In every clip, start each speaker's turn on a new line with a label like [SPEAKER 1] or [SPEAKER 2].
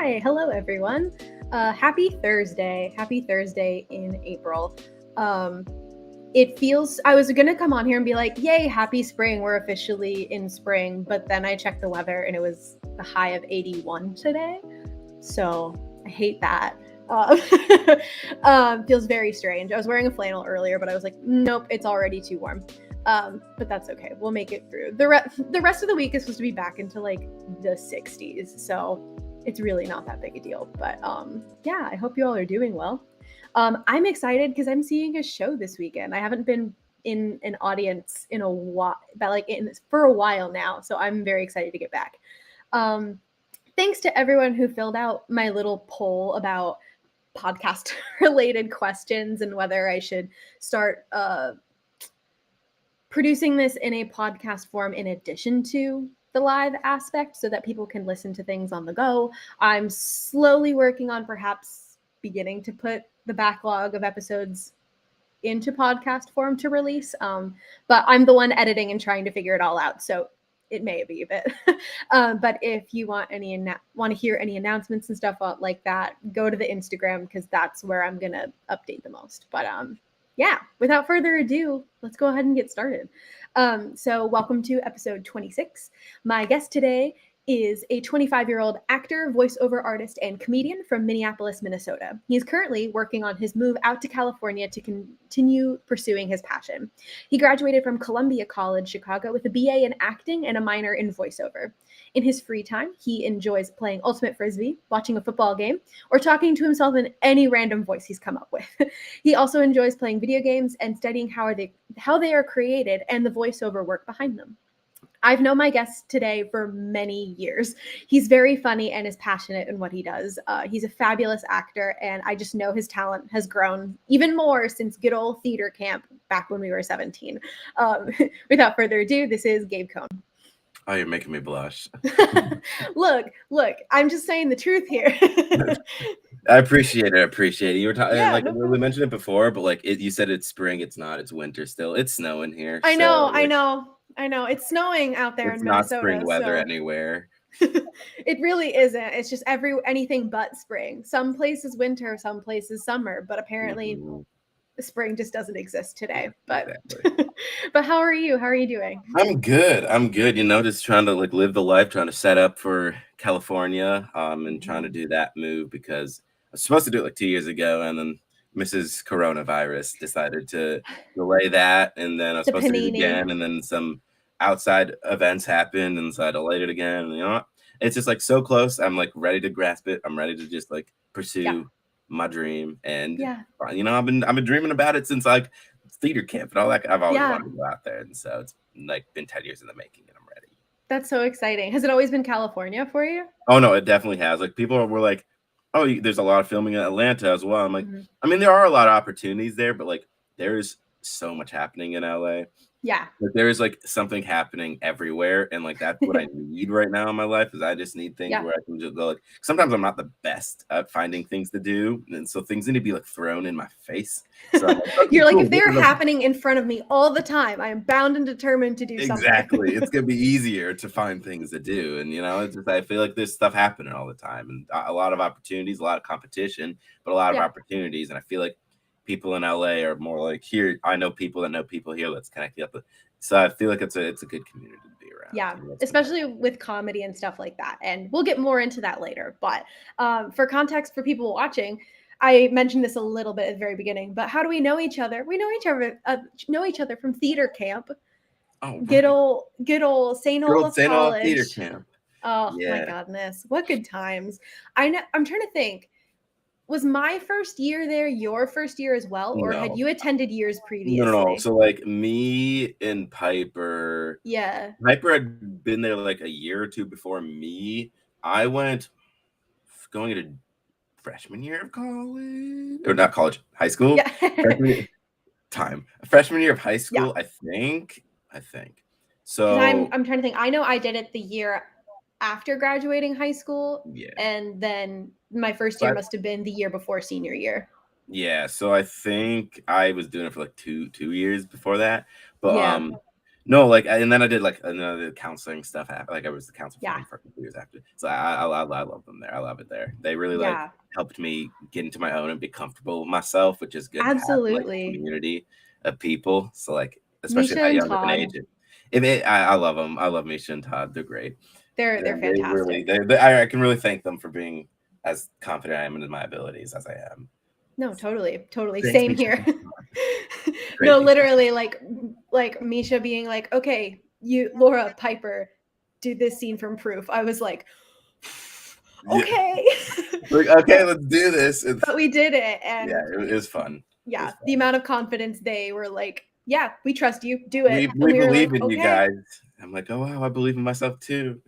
[SPEAKER 1] Hi, hello everyone. Happy Thursday. Happy Thursday in April. I was gonna come on here and be like, yay, happy spring. We're officially in spring. But then I checked the weather and it was a high of 81 today. So I hate that. Feels very strange. I was wearing a flannel earlier, but I was like, nope, it's already too warm. But that's okay. We'll make it through. The rest of the week is supposed to be back into like the 60s. So it's really not that big a deal. But yeah, I hope you all are doing well. I'm excited because I'm seeing a show this weekend. I haven't been in an audience in a while, for a while now. So I'm very excited to get back. Thanks to everyone who filled out my little poll about podcast related questions and whether I should start producing this in a podcast form in addition to the live aspect so that people can listen to things on the go. I'm slowly working on perhaps beginning to put the backlog of episodes into podcast form to release. But I'm the one editing and trying to figure it all out. So it may be a bit. But if you want to hear any announcements and stuff like that, go to the Instagram because that's where I'm going to update the most. But yeah, without further ado, let's go ahead and get started. So welcome to episode 26. My guest today is a 25-year-old actor, voiceover artist, and comedian from Minneapolis, Minnesota. He is currently working on his move out to California to continue pursuing his passion. He graduated from Columbia College, Chicago, with a BA in acting and a minor in voiceover. In his free time, he enjoys playing ultimate frisbee, watching a football game, or talking to himself in any random voice he's come up with. He also enjoys playing video games and studying how they are created and the voiceover work behind them. I've known my guest today for many years. He's very funny and is passionate in what he does. He's a fabulous actor, and I just know his talent has grown even more since good old theater camp back when we were 17. Without further ado, this is Gabe Cohn.
[SPEAKER 2] Oh, you're making me blush.
[SPEAKER 1] Look, I'm just saying the truth here.
[SPEAKER 2] I appreciate it. You were talking we mentioned it before, but you said it's spring. It's not. It's winter still. It's snowing here.
[SPEAKER 1] I know. It's snowing out there in Minnesota.
[SPEAKER 2] It's not spring weather anywhere.
[SPEAKER 1] It really isn't. It's just anything but spring. Some places winter, some places summer, but apparently spring just doesn't exist today. But exactly. But how are you? How are you doing?
[SPEAKER 2] I'm good. Just trying to live the life, trying to set up for California, and trying to do that move because I was supposed to do it 2 years ago, and then Mrs. Coronavirus decided to delay that, and then I was supposed to do it again, and then some outside events happened, and so I delayed it again. And, it's just so close. I'm ready to grasp it. I'm ready to just pursue my dream, and I've been dreaming about it since theater camp and all that. I've always wanted to go out there, and so it's been 10 years in the making, and I'm ready.
[SPEAKER 1] That's so exciting. Has it always been California for you?
[SPEAKER 2] Oh no, it definitely has. People were like, oh, there's a lot of filming in Atlanta as well. I'm like, I mean, there are a lot of opportunities there, but there's so much happening in LA.
[SPEAKER 1] Yeah.
[SPEAKER 2] There is something happening everywhere, and that's what I need right now in my life. Is I just need things where I can just go. Sometimes I'm not the best at finding things to do, and so things need to be thrown in my face. So
[SPEAKER 1] you're if they're happening in front of me all the time, I am bound and determined to do something.
[SPEAKER 2] Exactly. It's gonna be easier to find things to do, and it's just I feel like there's stuff happening all the time, and a lot of opportunities, a lot of competition, but a lot of opportunities, and I feel like people in LA are more here. I know people that know people here. Let's connect up. So I feel like it's a good community to be around.
[SPEAKER 1] Yeah, especially with comedy and stuff like that. And we'll get more into that later. But for context for people watching, I mentioned this a little bit at the very beginning. But how do we know each other? We know each other from theater camp. Oh, right. Good old St. Olaf College.
[SPEAKER 2] Theater camp.
[SPEAKER 1] Oh my goodness, what good times! I'm trying to think. Was my first year there your first year as well, or had you attended years previously?
[SPEAKER 2] No. So me and Piper.
[SPEAKER 1] Yeah.
[SPEAKER 2] Piper had been there a year or two before me. I went going into freshman year of college, or not college, high school.
[SPEAKER 1] Yeah.
[SPEAKER 2] Freshman year of high school, I think. So
[SPEAKER 1] I'm trying to think. I know I did it the year after graduating high school, and then my first year must have been the year before senior year.
[SPEAKER 2] Yeah, so I think I was doing it for 2 years before that, but No, like, and then I did like another counseling stuff. Like I was the counselor for
[SPEAKER 1] Yeah.
[SPEAKER 2] them for a couple years after. So I love them there. I love it there. They really like
[SPEAKER 1] Yeah.
[SPEAKER 2] helped me get into my own and be comfortable with myself, which is good to have like a
[SPEAKER 1] Absolutely.
[SPEAKER 2] community of people. So like, especially
[SPEAKER 1] Misha
[SPEAKER 2] at that
[SPEAKER 1] and
[SPEAKER 2] young of an
[SPEAKER 1] Todd,
[SPEAKER 2] age, I love them. I love Misha and Todd. They're great.
[SPEAKER 1] they're
[SPEAKER 2] And they really,
[SPEAKER 1] fantastic.
[SPEAKER 2] I can really thank them for being as confident I am in my abilities as I am.
[SPEAKER 1] No, totally, totally.
[SPEAKER 2] Thanks,
[SPEAKER 1] Same
[SPEAKER 2] Misha.
[SPEAKER 1] here.
[SPEAKER 2] Great
[SPEAKER 1] No,
[SPEAKER 2] people.
[SPEAKER 1] literally, like Misha being like, okay, you, Lora, Piper, do this scene from Proof. I was like,
[SPEAKER 2] Yeah.
[SPEAKER 1] okay.
[SPEAKER 2] Like, okay, let's do this.
[SPEAKER 1] But we did it,
[SPEAKER 2] Yeah,
[SPEAKER 1] and
[SPEAKER 2] it was fun.
[SPEAKER 1] yeah, the amount of confidence they were like, yeah, we trust you, do it.
[SPEAKER 2] We
[SPEAKER 1] And we were
[SPEAKER 2] believe
[SPEAKER 1] like,
[SPEAKER 2] in you
[SPEAKER 1] okay.
[SPEAKER 2] guys. I'm like, oh wow, I believe in myself too.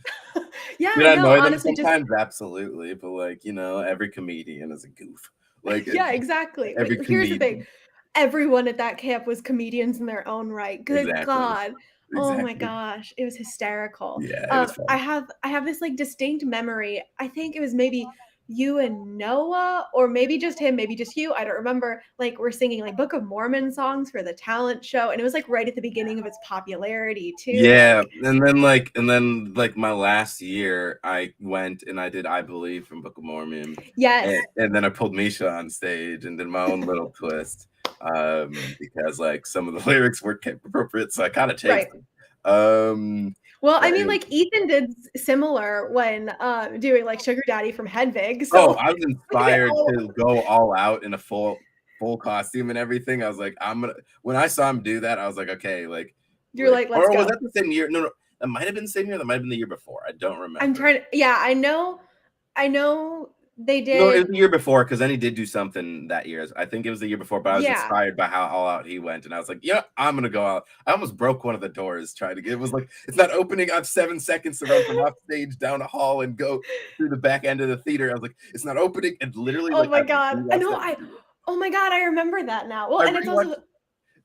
[SPEAKER 1] Yeah,
[SPEAKER 2] Did I
[SPEAKER 1] no,
[SPEAKER 2] annoy them
[SPEAKER 1] honestly, just
[SPEAKER 2] sometimes? Absolutely, but like every comedian is a goof. Like
[SPEAKER 1] yeah, exactly. But
[SPEAKER 2] every
[SPEAKER 1] here's the thing.
[SPEAKER 2] comedian.
[SPEAKER 1] Everyone at that camp was comedians in their own right. Good
[SPEAKER 2] Exactly.
[SPEAKER 1] God. Oh my
[SPEAKER 2] Exactly.
[SPEAKER 1] gosh, it was hysterical.
[SPEAKER 2] Yeah, it was
[SPEAKER 1] I
[SPEAKER 2] fun.
[SPEAKER 1] have this like distinct memory. I think it was maybe you and Noah, or maybe just him, maybe just you. I don't remember. Like we're singing like Book of Mormon songs for the talent show, and it was like right at the beginning of its popularity too.
[SPEAKER 2] Yeah,
[SPEAKER 1] Like
[SPEAKER 2] and then like my last year, I went and I did I Believe from Book of Mormon,
[SPEAKER 1] yes,
[SPEAKER 2] and then I pulled Misha on stage and did my own little twist, because like some of the lyrics weren't appropriate, so I kind of changed
[SPEAKER 1] right.
[SPEAKER 2] them. Um,
[SPEAKER 1] Well, I
[SPEAKER 2] but
[SPEAKER 1] mean, like Ethan did similar when doing like Sugar Daddy from Hedwig.
[SPEAKER 2] oh,
[SPEAKER 1] So
[SPEAKER 2] I was
[SPEAKER 1] we did
[SPEAKER 2] inspired
[SPEAKER 1] all.
[SPEAKER 2] to go all out in a full costume and everything. I was like, I'm gonna. When I saw him do that, I was like, okay,
[SPEAKER 1] You're like, let's
[SPEAKER 2] or was
[SPEAKER 1] go.
[SPEAKER 2] that the same year? No, that might have been the same year. That might have been the year before. I don't
[SPEAKER 1] I'm
[SPEAKER 2] remember.
[SPEAKER 1] trying to, yeah, I know they
[SPEAKER 2] No, it was
[SPEAKER 1] did.
[SPEAKER 2] the year before because then he did do something that year. I think it was the year before, but I was
[SPEAKER 1] Yeah.
[SPEAKER 2] inspired by how all out he went, and I was like, yeah, I'm gonna go out. I almost broke one of the doors trying to get. It was like it's not opening. I have 7 seconds to run from off stage down a hall and go through the back end of the theater. I was like, it's not opening, and literally
[SPEAKER 1] Oh
[SPEAKER 2] like
[SPEAKER 1] my
[SPEAKER 2] I
[SPEAKER 1] God. I
[SPEAKER 2] rewatched
[SPEAKER 1] know.
[SPEAKER 2] that video.
[SPEAKER 1] Oh my God, I remember that now. Well,
[SPEAKER 2] I
[SPEAKER 1] and it's
[SPEAKER 2] rewatched.
[SPEAKER 1] also,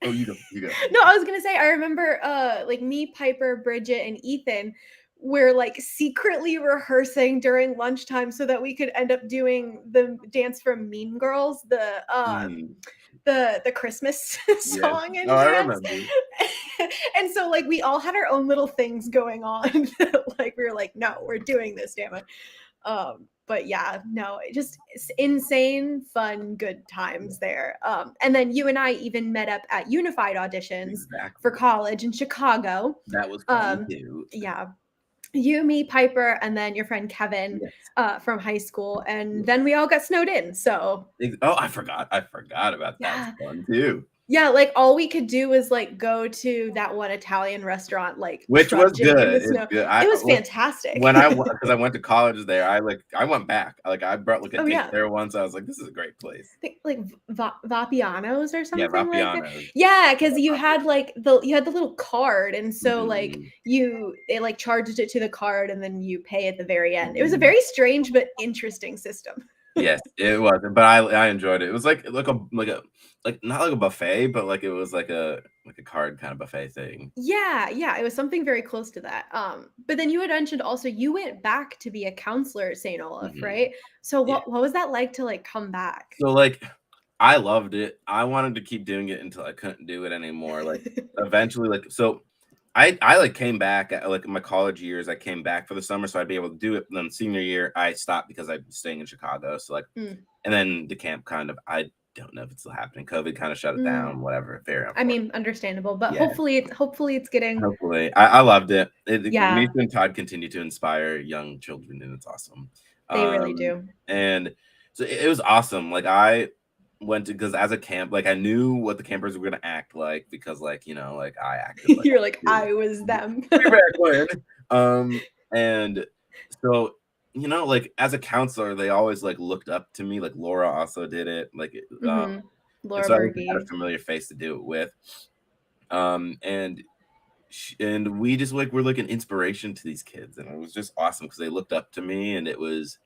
[SPEAKER 2] Oh, you go. You go.
[SPEAKER 1] no, I was gonna say I remember like me, Piper, Bridget, and Ethan were like secretly rehearsing during lunchtime so that we could end up doing the dance from Mean Girls,
[SPEAKER 2] Mm,
[SPEAKER 1] the Christmas
[SPEAKER 2] yes.
[SPEAKER 1] song
[SPEAKER 2] Oh,
[SPEAKER 1] and
[SPEAKER 2] I
[SPEAKER 1] dance.
[SPEAKER 2] remember.
[SPEAKER 1] And so like we all had our own little things going on. Like we were like, no, we're doing this, damn it. But yeah, no, it just insane, fun, good times there. And then you and I even met up at Unified auditions for
[SPEAKER 2] Exactly.
[SPEAKER 1] college in Chicago.
[SPEAKER 2] That was fun too.
[SPEAKER 1] Yeah, you, me, Piper, and then your friend Kevin
[SPEAKER 2] Yes.
[SPEAKER 1] from high school, and then we all got snowed in. So
[SPEAKER 2] Oh, I forgot. I forgot about that. Was
[SPEAKER 1] yeah,
[SPEAKER 2] fun too.
[SPEAKER 1] yeah, like all we could do was like go to that one Italian restaurant, like
[SPEAKER 2] Which was
[SPEAKER 1] trudging in the
[SPEAKER 2] good. It's
[SPEAKER 1] snow.
[SPEAKER 2] good.
[SPEAKER 1] It
[SPEAKER 2] I
[SPEAKER 1] was
[SPEAKER 2] like
[SPEAKER 1] fantastic.
[SPEAKER 2] when I because I went to college there. I went back. Like I brought like a
[SPEAKER 1] Oh
[SPEAKER 2] date
[SPEAKER 1] yeah.
[SPEAKER 2] there once. I was like, this is a great place.
[SPEAKER 1] Think like Vapianos or
[SPEAKER 2] Yeah,
[SPEAKER 1] something like that.
[SPEAKER 2] Vapiano's.
[SPEAKER 1] Yeah, because you had like you had the little card, and so like
[SPEAKER 2] Mhm,
[SPEAKER 1] it like charged it to the card, and then you pay at the very end. It was a
[SPEAKER 2] mhm.
[SPEAKER 1] very strange but interesting system.
[SPEAKER 2] Yes, it was, but I enjoyed it. It was like not like a buffet, but like it was like a card kind of buffet thing.
[SPEAKER 1] Yeah, yeah, it was something very close to that. But then you had mentioned also you went back to be a counselor at St. Olaf,
[SPEAKER 2] Mhm.
[SPEAKER 1] right? So
[SPEAKER 2] Yeah.
[SPEAKER 1] what was that like to like come back?
[SPEAKER 2] So like I loved it. I wanted to keep doing it until I couldn't do it anymore. Like eventually, like so I like came back at, like in my college years. I came back for the summer, so I'd be able to do it. And then senior year, I stopped because I was staying in Chicago. So like,
[SPEAKER 1] Mm,
[SPEAKER 2] and then the camp kind of I don't know if it's still happening. COVID kind of shut it
[SPEAKER 1] mm.
[SPEAKER 2] down. Whatever. Very
[SPEAKER 1] I
[SPEAKER 2] unfortunate.
[SPEAKER 1] mean, understandable, but
[SPEAKER 2] Yeah.
[SPEAKER 1] hopefully it's getting
[SPEAKER 2] Hopefully, I loved it.
[SPEAKER 1] yeah,
[SPEAKER 2] Me and Todd continue to inspire young children, and it's awesome.
[SPEAKER 1] they really
[SPEAKER 2] Um,
[SPEAKER 1] do.
[SPEAKER 2] and so it was awesome. Like I went to because as a camp, like I knew what the campers were gonna act like because like like I acted like
[SPEAKER 1] You're like,
[SPEAKER 2] too.
[SPEAKER 1] I was them.
[SPEAKER 2] Way back when. And so like as a counselor, they always like looked up to me. Like Laura also did it.
[SPEAKER 1] Hmm.
[SPEAKER 2] And
[SPEAKER 1] Laura
[SPEAKER 2] so I always had a
[SPEAKER 1] Berge.
[SPEAKER 2] familiar face to do it with. And we just like were like an inspiration to these kids, and it was just awesome because they looked up to me, and it was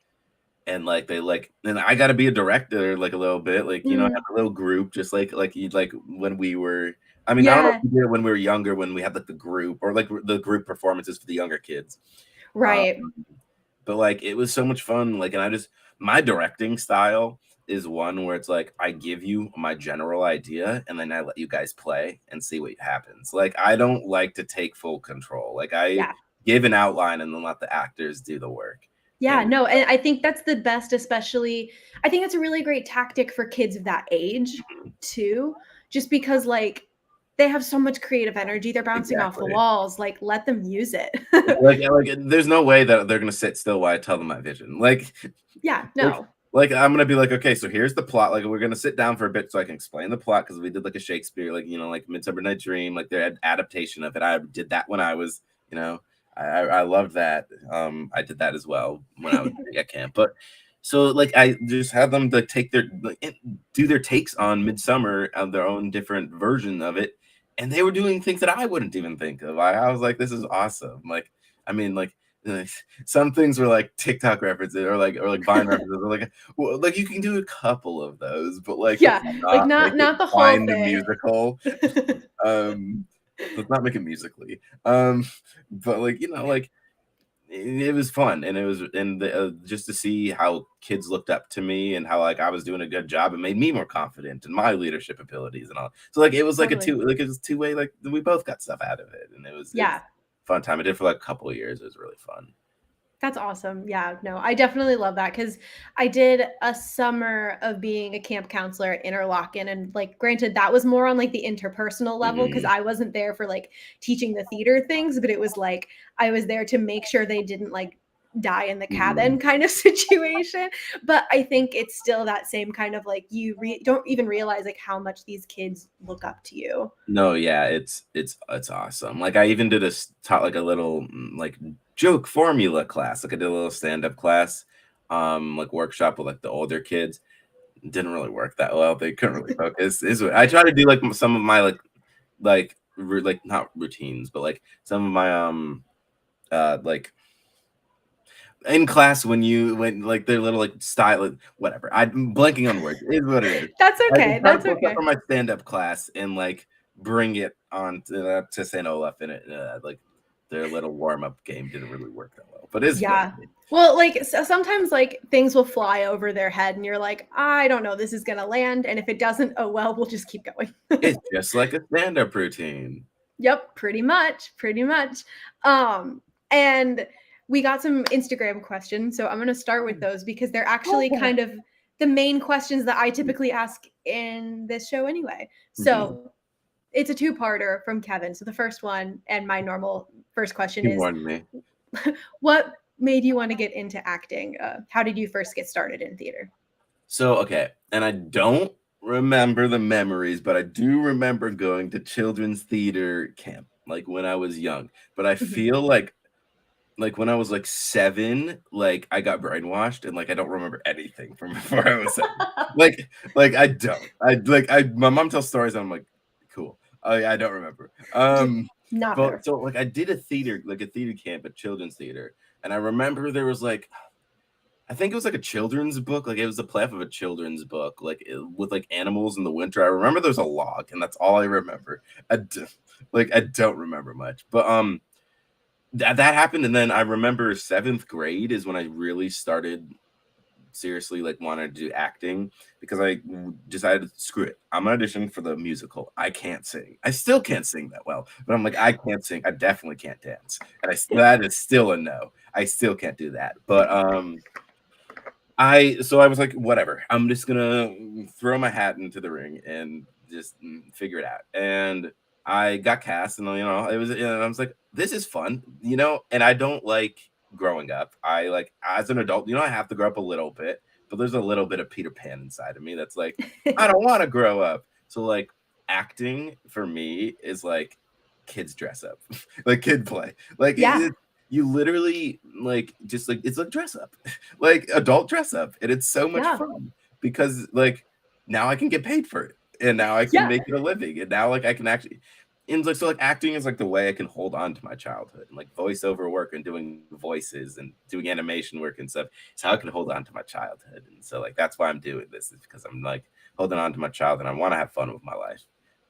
[SPEAKER 2] and like they like and I got to be a director like a little bit, like I
[SPEAKER 1] Mm,
[SPEAKER 2] have a little group just like you like when we were. I mean, I don't know if
[SPEAKER 1] yeah,
[SPEAKER 2] we did it when we were younger, when we had like the group or like the group performances for the younger kids. Um,
[SPEAKER 1] right.
[SPEAKER 2] but like it was so much fun. Like, and my directing style is one where it's like I give you my general idea and then I let you guys play and see what happens. Like I don't like to take full control. Like I
[SPEAKER 1] Yeah.
[SPEAKER 2] give an outline and then let the actors do the work.
[SPEAKER 1] Yeah,
[SPEAKER 2] And
[SPEAKER 1] no, and I think that's the best, especially I think it's a really great tactic for kids of that age too, just because like they have so much creative energy, they're bouncing off the
[SPEAKER 2] exactly.
[SPEAKER 1] walls, like let them use it.
[SPEAKER 2] Like there's no way that they're gonna sit still while I tell them my vision.
[SPEAKER 1] Yeah,
[SPEAKER 2] Like,
[SPEAKER 1] no.
[SPEAKER 2] like I'm gonna be like, okay, so here's the plot. Like we're gonna sit down for a bit so I can explain the plot because we did like a Shakespeare, like like Midsummer Night's Dream, like their adaptation of it. I did that when I was, I loved that. I did that as well when I was at camp. But so like I just had them to take their do their takes on Midsummer and their own different version of it, and they were doing things that I wouldn't even think of. I was like, this is awesome. Like I mean, like some things were like TikTok references or like Vine references. Or like you can do a couple of those, but like let's
[SPEAKER 1] Yeah, like
[SPEAKER 2] not make it
[SPEAKER 1] not the whole
[SPEAKER 2] Vine the
[SPEAKER 1] thing.
[SPEAKER 2] musical. Let's not make it musically. But like like it was fun and it was just to see how kids looked up to me and how like I was doing a good job. It made me more confident in my leadership abilities and all. So like it was like
[SPEAKER 1] Totally.
[SPEAKER 2] it was two-way, like we both got stuff out of it and it was
[SPEAKER 1] Yeah.
[SPEAKER 2] fun time. I did for like a couple of years. It was really fun.
[SPEAKER 1] That's awesome. Yeah, no, I definitely love that because I did a summer of being a camp counselor at Interlochen. And like, granted, that was more on like the interpersonal level because
[SPEAKER 2] Mhm.
[SPEAKER 1] I wasn't there for like teaching the theater things, but it was like I was there to make sure they didn't like die in the cabin
[SPEAKER 2] Mhm.
[SPEAKER 1] kind of situation. But I think it's still that same kind of like you don't even realize like how much these kids look up to you.
[SPEAKER 2] No, yeah, it's awesome. Like I even did taught like a little like joke formula class. Like I did a little stand-up class, like workshop with like the older kids. It didn't really work that well. They couldn't really focus. I try to do like some of my like not routines, but like some of my like in class when like their little like style whatever. I'm blanking on words. It is what it is.
[SPEAKER 1] That's
[SPEAKER 2] I
[SPEAKER 1] okay.
[SPEAKER 2] just try to
[SPEAKER 1] That's
[SPEAKER 2] pull stuff
[SPEAKER 1] okay.
[SPEAKER 2] from my stand-up class and like bring it on to St. Olaf in it. Like their little warm-up game didn't really work that well, but it's fun.
[SPEAKER 1] Yeah. Well, like sometimes like things will fly over their head and you're like, I don't know, this is gonna land. And if it doesn't, oh well, we'll just keep going.
[SPEAKER 2] It's just like a stand-up routine.
[SPEAKER 1] Yep, pretty much, pretty much. And we got some Instagram questions, so I'm gonna start with those because they're actually kind of the main questions that I typically ask in this show anyway.
[SPEAKER 2] Mhm.
[SPEAKER 1] So it's a two-parter from Kevin. So the first one and my normal first question
[SPEAKER 2] You
[SPEAKER 1] is
[SPEAKER 2] warned me.
[SPEAKER 1] what made you want to get into acting? How did you first get started in theater?
[SPEAKER 2] So, okay, and I don't remember the memories, but I do remember going to children's theater camp, like, when I was young, but I
[SPEAKER 1] Mhm.
[SPEAKER 2] feel like, when I was, like, 7, like, I got brainwashed and, like, I don't remember anything from before I was 7. I don't. My mom tells stories, and I'm like, "Cool." I don't remember.
[SPEAKER 1] Just not
[SPEAKER 2] But
[SPEAKER 1] there.
[SPEAKER 2] so, like, I did a theater camp at children's theater, and I remember there was, like I think it was like a children's book, like, it was a play off of a children's book, like, with, like, animals in the winter. I remember there's a log, and that's all I remember. I d I don't remember much, but, that happened, and then I remember 7th grade is when I really started seriously, like, wanting to do acting because I decided, "Screw it, I'm gonna audition for the musical." I can't sing. I still can't sing that well, but I'm like, "I can't sing. I definitely can't dance." And that is still a no. I still can't do that, but, I was like, whatever. I'm just gonna throw my hat into the ring and just figure it out. And I got cast, and it was. I was like, this is fun, And I don't like growing up. I like as an adult, I have to grow up a little bit, but there's a little bit of Peter Pan inside of me that's like, I don't want to grow up. So like acting for me is like kids dress up, like kid play, like
[SPEAKER 1] Yeah.
[SPEAKER 2] you literally like just like it's like dress up like adult dress up and it's so much
[SPEAKER 1] Yeah.
[SPEAKER 2] fun because like now I can get paid for it and now I can
[SPEAKER 1] Yeah.
[SPEAKER 2] make it a living and now like I can actually and like so like acting is like the way I can hold on to my childhood and like voiceover work and doing voices and doing animation work and stuff is how I can hold on to my childhood and so like that's why I'm doing this is because I'm like holding on to my childhood and I want to have fun with my life.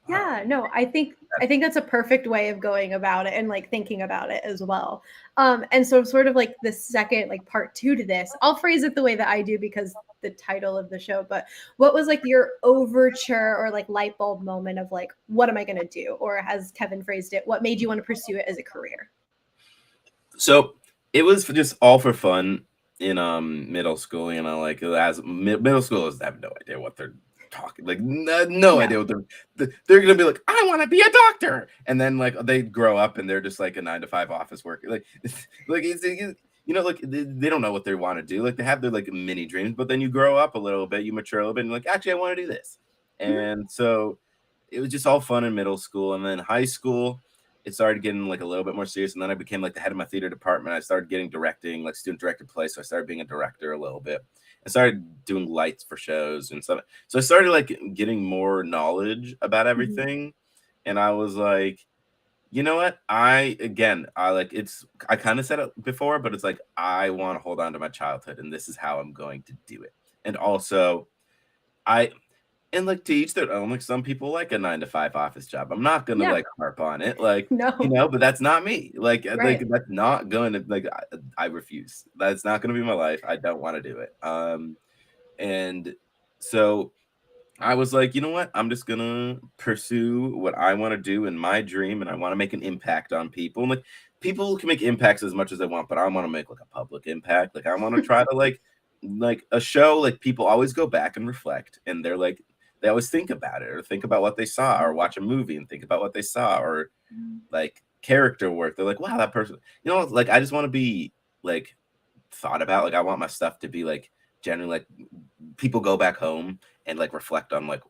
[SPEAKER 1] Yeah, no, I think that's a perfect way of going about it and like thinking about it as well. And so sort of like the second like part two to this, I'll phrase it the way that I do because the title of the show, but what was like your overture or like light bulb moment of like, what am I going to do? Or as Kevin phrased it, what made you want to pursue it as a career?
[SPEAKER 2] So it was just all for fun in middle school. You know, like as middle schoolers have no idea what they're talking, like no idea what they're gonna be like. I want to be a doctor, and then like they grow up and they're just like a 9 to 5 office worker. Like like you know, like they don't know what they want to do. Like they have their like mini dreams, but then you grow up a little bit, you mature a little bit, and you're like, actually, I want to do this. And so it was just all fun in middle school, and then high school it started getting like a little bit more serious, and then I became like the head of my theater department. I started getting directing, like student directed plays, so I started being a director a little bit. I started doing lights for shows and stuff. So I started like getting more knowledge about everything, and I was like, you know what? I like I kind of said it before, but it's like I want to hold on to my childhood, and this is how I'm going to do it. And also, I and like to each their own. Like some people like a 9 to 5 office job. I'm not gonna like harp on it, like you
[SPEAKER 1] No.
[SPEAKER 2] know, but that's not me. Like
[SPEAKER 1] Right.
[SPEAKER 2] that's not going to like I refuse. That's not gonna be my life. I don't want to do it. And so I was like, you know what? I'm just gonna pursue what I want to do in my dream, and I want to make an impact on people. And like people can make impacts as much as they want, but I want to make like a public impact. Like I want to try to like a show, like people always go back and reflect, and they're like they always think about it or think about what they saw, or watch a movie and think about what they saw, or like character work. They're like, wow, that person, you know, like I just want to be like thought about. Like I want my stuff to be like generally like people go back home and like reflect on like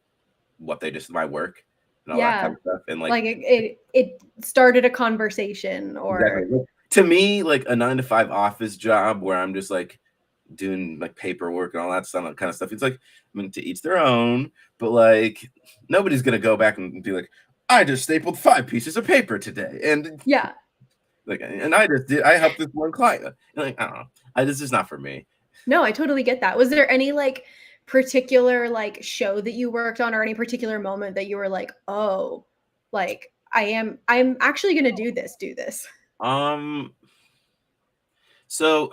[SPEAKER 2] what they just my work and all that kind of stuff. And
[SPEAKER 1] like it started a conversation or
[SPEAKER 2] exactly. To me, like a 9 to 5 office job where I'm just like doing like paperwork and all that stuff, kind of stuff. It's like, I mean, to each their own, but like nobody's gonna go back and be like, I just stapled 5 pieces of paper today, and
[SPEAKER 1] yeah.
[SPEAKER 2] like, and I helped this one client. And like, I don't know, this is not for me.
[SPEAKER 1] No, I totally get that. Was there any like particular like show that you worked on or any particular moment that you were like, oh, like I'm actually gonna do this?
[SPEAKER 2] So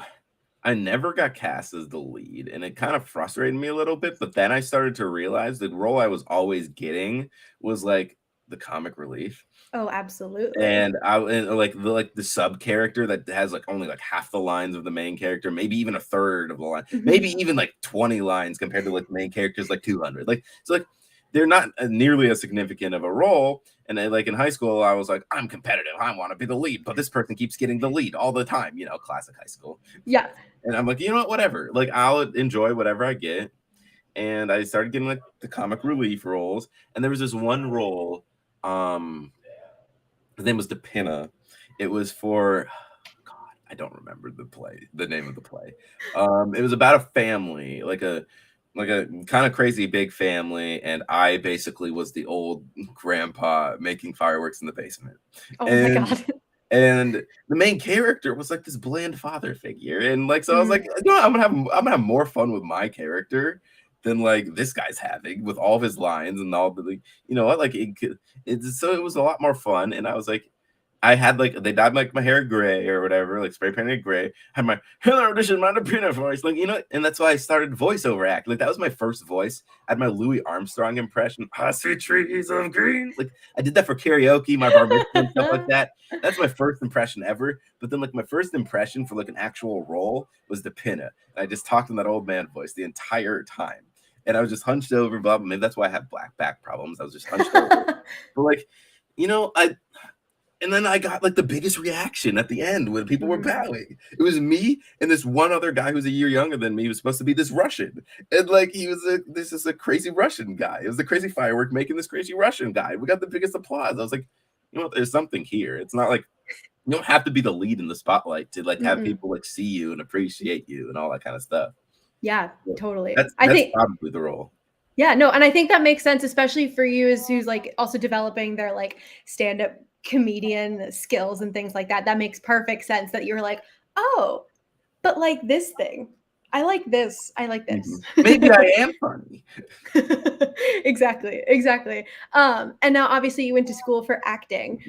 [SPEAKER 2] I never got cast as the lead, and it kind of frustrated me a little bit. But then I started to realize the role I was always getting was like the comic relief.
[SPEAKER 1] Oh, absolutely.
[SPEAKER 2] And like the sub character that has like only like half the lines of the main character, maybe even a third of the line, maybe even like 20 lines compared to like the main character's like 200. Like so like they're not nearly as significant of a role. And then, like in high school, I was like, I'm competitive. I want to be the lead, but this person keeps getting the lead all the time. You know, classic high school.
[SPEAKER 1] Yeah.
[SPEAKER 2] And I'm like, you know what, whatever. Like I'll enjoy whatever I get. And I started getting like the comic relief roles. And there was this one role. His name was DePinna. It was for God, I don't remember the name of the play. It was about a family, like a kind of crazy big family, and I basically was the old grandpa making fireworks in the basement.
[SPEAKER 1] Oh my
[SPEAKER 2] And
[SPEAKER 1] God.
[SPEAKER 2] and the main character was like this bland father figure, and like so I was like, no, I'm gonna have more fun with my character than like this guy's having with all of his lines and all the like, you know what, like so it was a lot more fun. And I was like, I had like they dyed like my hair gray or whatever, like spray painted gray. I had my hello, this is my peanut voice, like you know, and that's why I started voiceover act. Like that was my first voice. I had my Louis Armstrong impression. I see trees of green. Like I did that for karaoke, my bar mitzvah and stuff like that. That's my first impression ever. But then like my first impression for like an actual role was the pinna. And I just talked in that old man voice the entire time. And I was just hunched over, blah, blah. Maybe that's why I have black back problems. I was just hunched over. But like, you know, and then I got like the biggest reaction at the end when people were bowing. It was me and this one other guy who's a year younger than me. He was supposed to be this Russian. And like this is a crazy Russian guy. It was the crazy firework making this crazy Russian guy. We got the biggest applause. I was like, you know what, there's something here. It's not like you don't have to be the lead in the spotlight to like have people like see you and appreciate you and all that kind of stuff.
[SPEAKER 1] Yeah, totally.
[SPEAKER 2] That's probably the role.
[SPEAKER 1] Yeah, no, and I think that makes sense, especially for you as who's like also developing their like stand-up comedian skills and things like that. That makes perfect sense that you're like, oh, but like this thing, I like this. I like this.
[SPEAKER 2] Maybe I am funny.
[SPEAKER 1] Exactly. And now obviously you went to school for acting.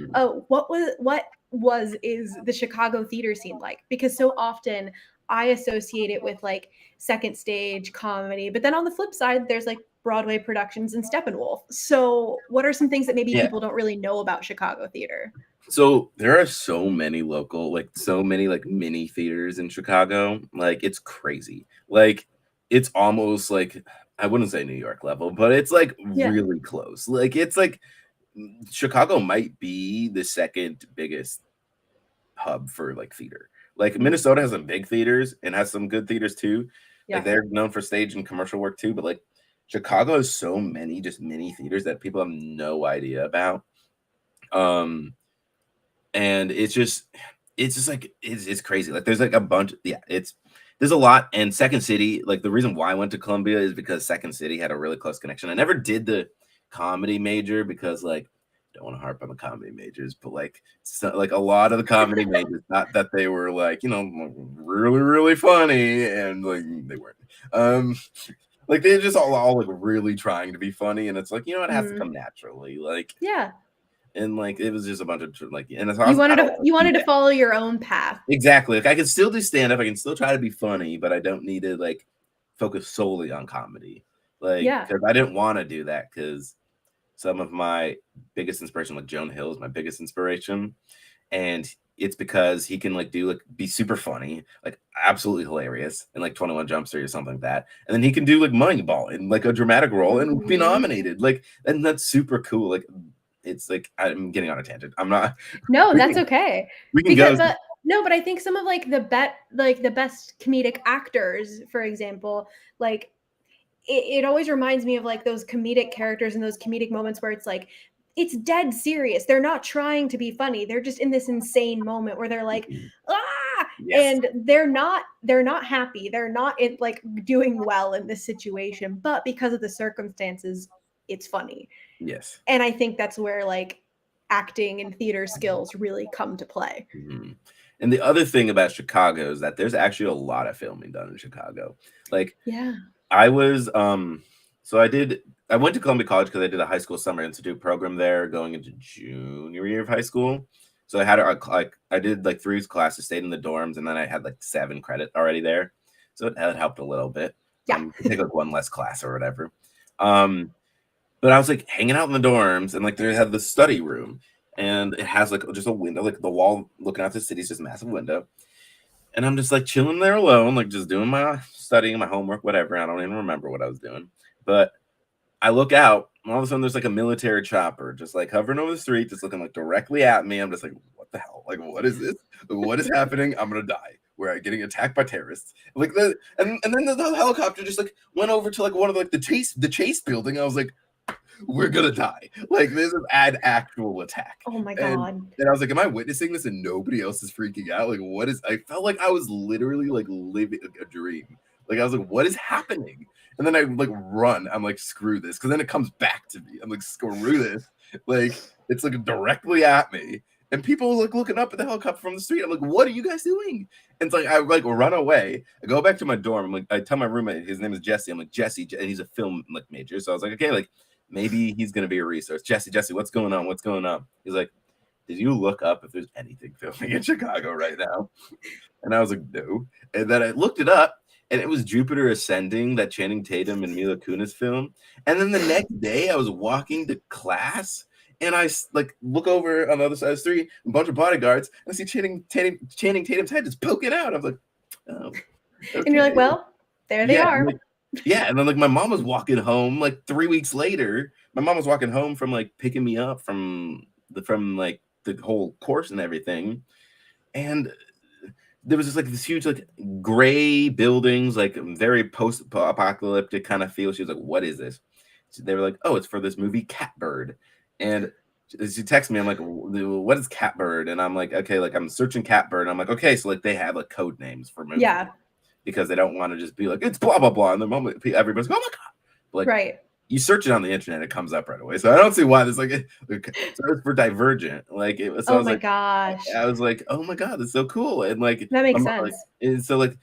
[SPEAKER 1] Is the Chicago theater scene like? Because so often I associate it with like second stage comedy, but then on the flip side, there's like Broadway productions and Steppenwolf. So what are some things that maybe people don't really know about Chicago theater?
[SPEAKER 2] So there are so many local, like so many like mini theaters in Chicago. Like it's crazy. Like it's almost like I wouldn't say New York level, but it's like really close. Like it's like Chicago might be the second biggest hub for like theater. Like Minnesota has some big theaters and has some good theaters too. Like they're known for stage and commercial work too, but like Chicago has so many just mini theaters that people have no idea about. And it's just like it's crazy. Like there's like a bunch, there's a lot. And Second City, like the reason why I went to Columbia is because Second City had a really close connection. I never did the comedy major because like don't want to harp on the comedy majors, but like like a lot of the comedy majors, not that they were like, you know, really, really funny, and like they weren't. Like they're just all like really trying to be funny, and it's like, you know, it has to come naturally. Like and like it was just a bunch of like, and it's also,
[SPEAKER 1] you wanted to follow your own path.
[SPEAKER 2] Exactly. Like I can still do stand up, I can still try to be funny, but I don't need to like focus solely on comedy. Like because I didn't want to do that, because some of my biggest inspiration, like Jonah Hill is my biggest inspiration, and it's because he can like do like be super funny, like absolutely hilarious in like 21 Jump Street or something like that, and then he can do like Moneyball in like a dramatic role and be nominated, like, and that's super cool. Like it's like I'm getting on a tangent. I'm not.
[SPEAKER 1] No, that's okay.
[SPEAKER 2] We can go.
[SPEAKER 1] But I think some of like the best comedic actors, for example, like it always reminds me of like those comedic characters and those comedic moments where it's like it's dead serious. They're not trying to be funny. They're just in this insane moment where they're like, and they're not happy. They're not like doing well in this situation, but because of the circumstances, it's funny.
[SPEAKER 2] Yes.
[SPEAKER 1] And I think that's where like acting and theater skills really come to play.
[SPEAKER 2] And the other thing about Chicago is that there's actually a lot of filming done in Chicago. Like, I was, so I went to Columbia College because I did a high school summer institute program there going into junior year of high school. So I had I did like 3 classes, stayed in the dorms, and then I had like 7 credit already there. So it helped a little bit. Take like 1 less class or whatever. But I was like hanging out in the dorms, and like they had the study room, and it has like just a window, like the wall looking out to the city is just a massive window. And I'm just like chilling there alone, like just doing my studying, my homework, whatever. I don't even remember what I was doing. But I look out, and all of a sudden there's like a military chopper just like hovering over the street, just looking like directly at me. I'm just like, what the hell? Like, what is this? What is happening? I'm gonna die. We're getting attacked by terrorists. Like and then the helicopter just like went over to like one of like the chase building. I was like, we're gonna die. Like this is an actual attack.
[SPEAKER 1] Oh my god.
[SPEAKER 2] And I was like, am I witnessing this and nobody else is freaking out? Like, what is, I felt like I was literally like living a dream. Like I was like, what is happening? And then I like run. I'm like, screw this. Cause then it comes back to me. I'm like, screw this. Like it's like directly at me. And people like looking up at the helicopter from the street. I'm like, what are you guys doing? And it's like I like run away. I go back to my dorm. I'm like, I tell my roommate, his name is Jesse. I'm like, Jesse, and he's a film like major. So I was like, okay, like maybe he's gonna be a resource. Jesse, what's going on? What's going on? He's like, did you look up if there's anything filming in Chicago right now? And I was like, no. And then I looked it up, and it was Jupiter Ascending, that Channing Tatum and Mila Kunis film. And then the next day, I was walking to class, and I like look over on the other side of the street, a bunch of bodyguards, and I see Channing Tatum's head just poking out. I was like, oh. Okay.
[SPEAKER 1] And you're like, well, there they are.
[SPEAKER 2] Like, and then like my mom was walking home like 3 weeks later. My mom was walking home from like picking me up from like the whole course and everything, and there was just like this huge like gray buildings, like very post-apocalyptic kind of feel. She was like, what is this? So they were like, oh, it's for this movie Catbird. And she texted me, I'm like, what is Catbird? And I'm like, okay, like I'm searching Catbird, and I'm like, okay, so like they have like code names for movies, because they don't want to just be like, it's blah blah blah, and the moment everybody's like, oh my god, like,
[SPEAKER 1] right.
[SPEAKER 2] you search it on the internet, it comes up right away. So I don't see why there's like so it's for Divergent. Like it was, so
[SPEAKER 1] Oh my gosh.
[SPEAKER 2] I was like, oh my god, that's so cool. And like
[SPEAKER 1] That makes
[SPEAKER 2] I'm
[SPEAKER 1] sense.
[SPEAKER 2] like, and so like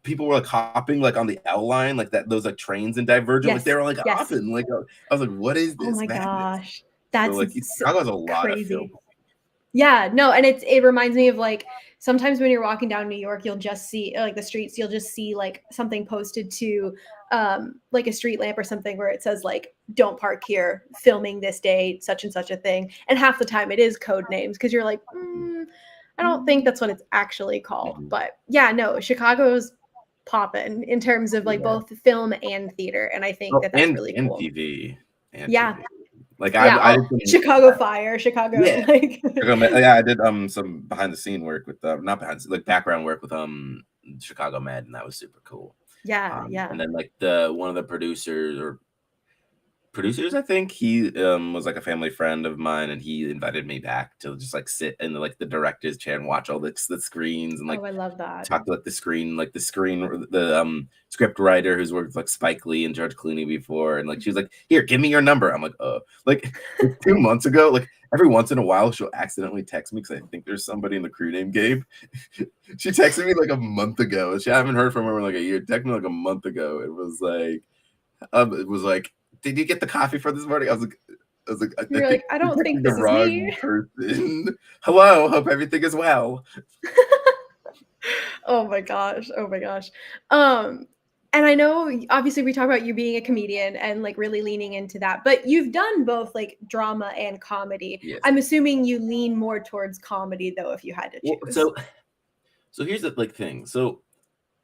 [SPEAKER 2] people were like hopping like on the L line, like that those like trains in Divergent, like they
[SPEAKER 1] Yes.
[SPEAKER 2] were like
[SPEAKER 1] Yes.
[SPEAKER 2] hopping. Like I was like, what is
[SPEAKER 1] Oh
[SPEAKER 2] this
[SPEAKER 1] my
[SPEAKER 2] madness?
[SPEAKER 1] gosh.
[SPEAKER 2] So
[SPEAKER 1] That's
[SPEAKER 2] like Chicago has a lot of film.
[SPEAKER 1] crazy. Yeah, no, and it reminds me of like sometimes when you're walking down New York, you'll just see like the streets, you'll just see like something posted to like a street lamp or something where it says like don't park here, filming this day, such and such a thing. And half the time it is code names because you're like, I don't think that's what it's actually called.
[SPEAKER 2] Mhm.
[SPEAKER 1] But yeah, no, Chicago's popping in terms of like
[SPEAKER 2] Yeah.
[SPEAKER 1] both film and theater. And I think
[SPEAKER 2] Oh,
[SPEAKER 1] that that's really
[SPEAKER 2] and
[SPEAKER 1] cool.
[SPEAKER 2] TV. And
[SPEAKER 1] Yeah.
[SPEAKER 2] TV. Like
[SPEAKER 1] Yeah.
[SPEAKER 2] I did some
[SPEAKER 1] Chicago Fire, Chicago,
[SPEAKER 2] yeah.
[SPEAKER 1] like
[SPEAKER 2] Yeah, I did some behind the scene work with not behind like background work with Chicago Med, and that was super cool.
[SPEAKER 1] yeah, yeah.
[SPEAKER 2] And then like the one of the producers, I think he was like a family friend of mine, and he invited me back to just like sit in like the director's chair and watch all the screens and like
[SPEAKER 1] Oh, I love that.
[SPEAKER 2] talk to like the script writer who's worked with like Spike Lee and George Clooney before, and like she was like, here, give me your number. I'm like, like 2 months ago, like every once in a while she'll accidentally text me because I think there's somebody in the crew named Gabe. She texted me like a month ago. I haven't heard from her in like a year. Texted me like a month ago. It was like, did you get the coffee for this morning? I was like, I
[SPEAKER 1] You're
[SPEAKER 2] think
[SPEAKER 1] like, I
[SPEAKER 2] you're
[SPEAKER 1] don't think
[SPEAKER 2] texting the
[SPEAKER 1] this is
[SPEAKER 2] wrong
[SPEAKER 1] me.
[SPEAKER 2] person. Hello, hope everything is well.
[SPEAKER 1] Oh my gosh. Oh my gosh. And I know obviously we talk about you being a comedian and like really leaning into that, but you've done both like drama and comedy.
[SPEAKER 2] Yes.
[SPEAKER 1] I'm assuming you lean more towards comedy though, if you had to
[SPEAKER 2] Well,
[SPEAKER 1] choose.
[SPEAKER 2] so here's the like thing. So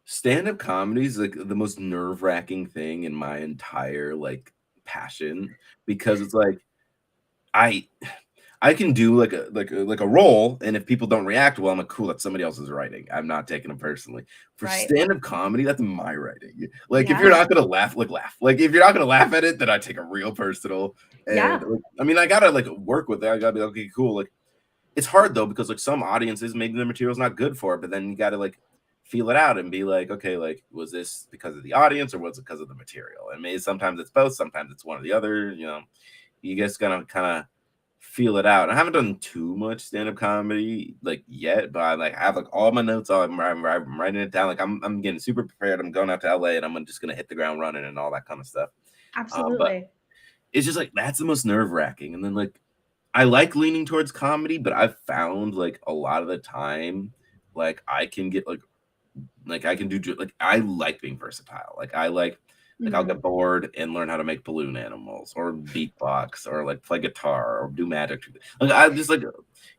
[SPEAKER 2] stand-up comedy is like the most nerve-wracking thing in my entire like passion because it's like I I can do like a role, and if people don't react well, I'm like, cool, that's somebody else's writing. I'm not taking it personally. For
[SPEAKER 1] Right.
[SPEAKER 2] stand-up comedy, that's my writing. Like if you're
[SPEAKER 1] Yeah.
[SPEAKER 2] not gonna laugh, like laugh. Like if you're not gonna laugh at it, then I take it real personal. And
[SPEAKER 1] Yeah.
[SPEAKER 2] like, I mean, I gotta like work with it. I gotta be okay, cool. Like it's hard though because like some audiences maybe the material's not good for it, but then you gotta like feel it out and be like, okay, like was this because of the audience or was it because of the material? And maybe sometimes it's both, sometimes it's one or the other. You just gotta kind of feel it out. I haven't done too much stand-up comedy like yet, but I have like all my notes. I'm writing it down. Like I'm getting super prepared. I'm going out to LA and I'm just gonna hit the ground running and all that kind of stuff. But
[SPEAKER 1] Absolutely.
[SPEAKER 2] it's just like that's the most nerve-wracking. And then like I like leaning towards comedy, but I've found like a lot of the time, like I can get like I can do like I like being versatile. Like I'll
[SPEAKER 1] Mhm.
[SPEAKER 2] get bored and learn how to make balloon animals or beatbox or like play guitar or do magic. Like I just like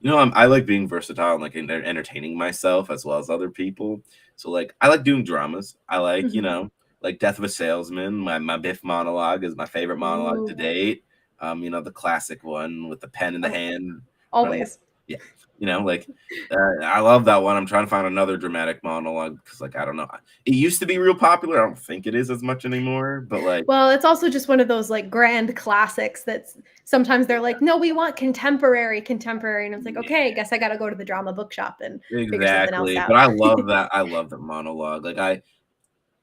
[SPEAKER 2] I like being versatile and like entertaining myself as well as other people. So like I like doing dramas. I like
[SPEAKER 1] Mhm.
[SPEAKER 2] like Death of a Salesman. My Biff monologue is my favorite monologue to
[SPEAKER 1] Ooh.
[SPEAKER 2] date. The classic one with the pen in the
[SPEAKER 1] Oh,
[SPEAKER 2] hand.
[SPEAKER 1] always.
[SPEAKER 2] Yeah, like I love that one. I'm trying to find another dramatic monologue because, like, I don't know. It used to be real popular. I don't think it is as much anymore. But like,
[SPEAKER 1] Well, it's also just one of those like grand classics that's sometimes they're like, no, we want contemporary, contemporary. And it's like, okay, I
[SPEAKER 2] yeah,
[SPEAKER 1] guess I got to go to the drama bookshop and figure something else
[SPEAKER 2] exactly. But
[SPEAKER 1] out.
[SPEAKER 2] I love that. I love the monologue. Like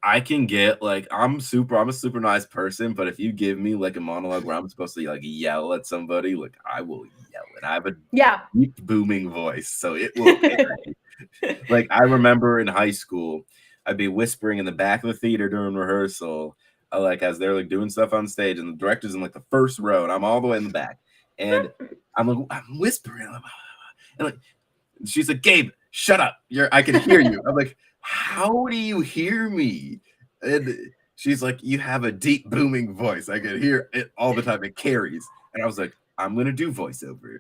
[SPEAKER 2] I can get like I'm a super nice person, but if you give me like a monologue where I'm supposed to like yell at somebody, like I will yell, and I have a
[SPEAKER 1] Yeah.
[SPEAKER 2] deep booming voice, so it will carry. Like I remember in high school, I'd be whispering in the back of the theater during rehearsal, like as they're like doing stuff on stage, and the director's in like the first row, and I'm all the way in the back, and I'm whispering, and like she's like, Gabe, shut up, I can hear you. I'm like, how do you hear me? And she's like, you have a deep booming voice. I can hear it all the time. It carries, and I was like, I'm gonna do voiceover.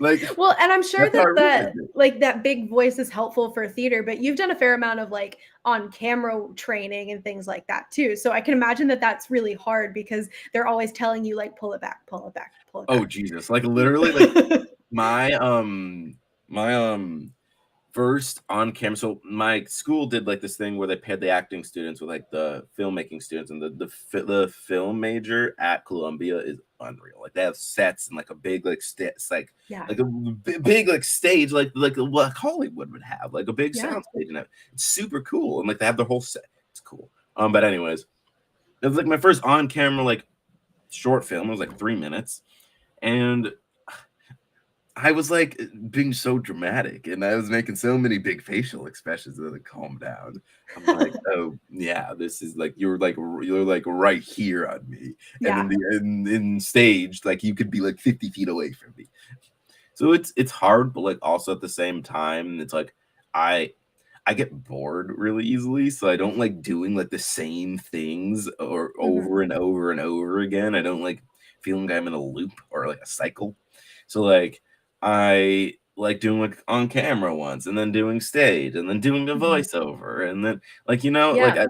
[SPEAKER 2] Like
[SPEAKER 1] Well, and I'm sure
[SPEAKER 2] that's how I
[SPEAKER 1] that
[SPEAKER 2] realized
[SPEAKER 1] that
[SPEAKER 2] it.
[SPEAKER 1] like that big voice is helpful for theater, but you've done a fair amount of like on camera training and things like that too. So I can imagine that that's really hard because they're always telling you like pull it back, pull it back, pull it
[SPEAKER 2] Oh
[SPEAKER 1] back.
[SPEAKER 2] Jesus! Like literally, like my my first on camera. So my school did like this thing where they paired the acting students with like the filmmaking students, and the film major at Columbia is unreal. Like they have sets and like a big like
[SPEAKER 1] Yeah.
[SPEAKER 2] like a big like stage like what Hollywood would have, like a big
[SPEAKER 1] Yeah.
[SPEAKER 2] sound stage, and it's super cool. And like they have their whole set. It's cool. But anyways, it was like my first on camera like short film. It was like 3 minutes, and I was like being so dramatic, and I was making so many big facial expressions that like calm down. I'm like, oh yeah, this is like you're like right here on me, and
[SPEAKER 1] Yeah.
[SPEAKER 2] in stage like you could be like 50 feet away from me. So it's hard, but like also at the same time, it's like I I get bored really easily, so I don't like doing like the same things or
[SPEAKER 1] Hmm.
[SPEAKER 2] over and over and over again. I don't like feeling like I'm in a loop or like a cycle. So like I like doing like on camera once and then doing stage and then doing the
[SPEAKER 1] Hmm.
[SPEAKER 2] voiceover and then like you know
[SPEAKER 1] Yeah.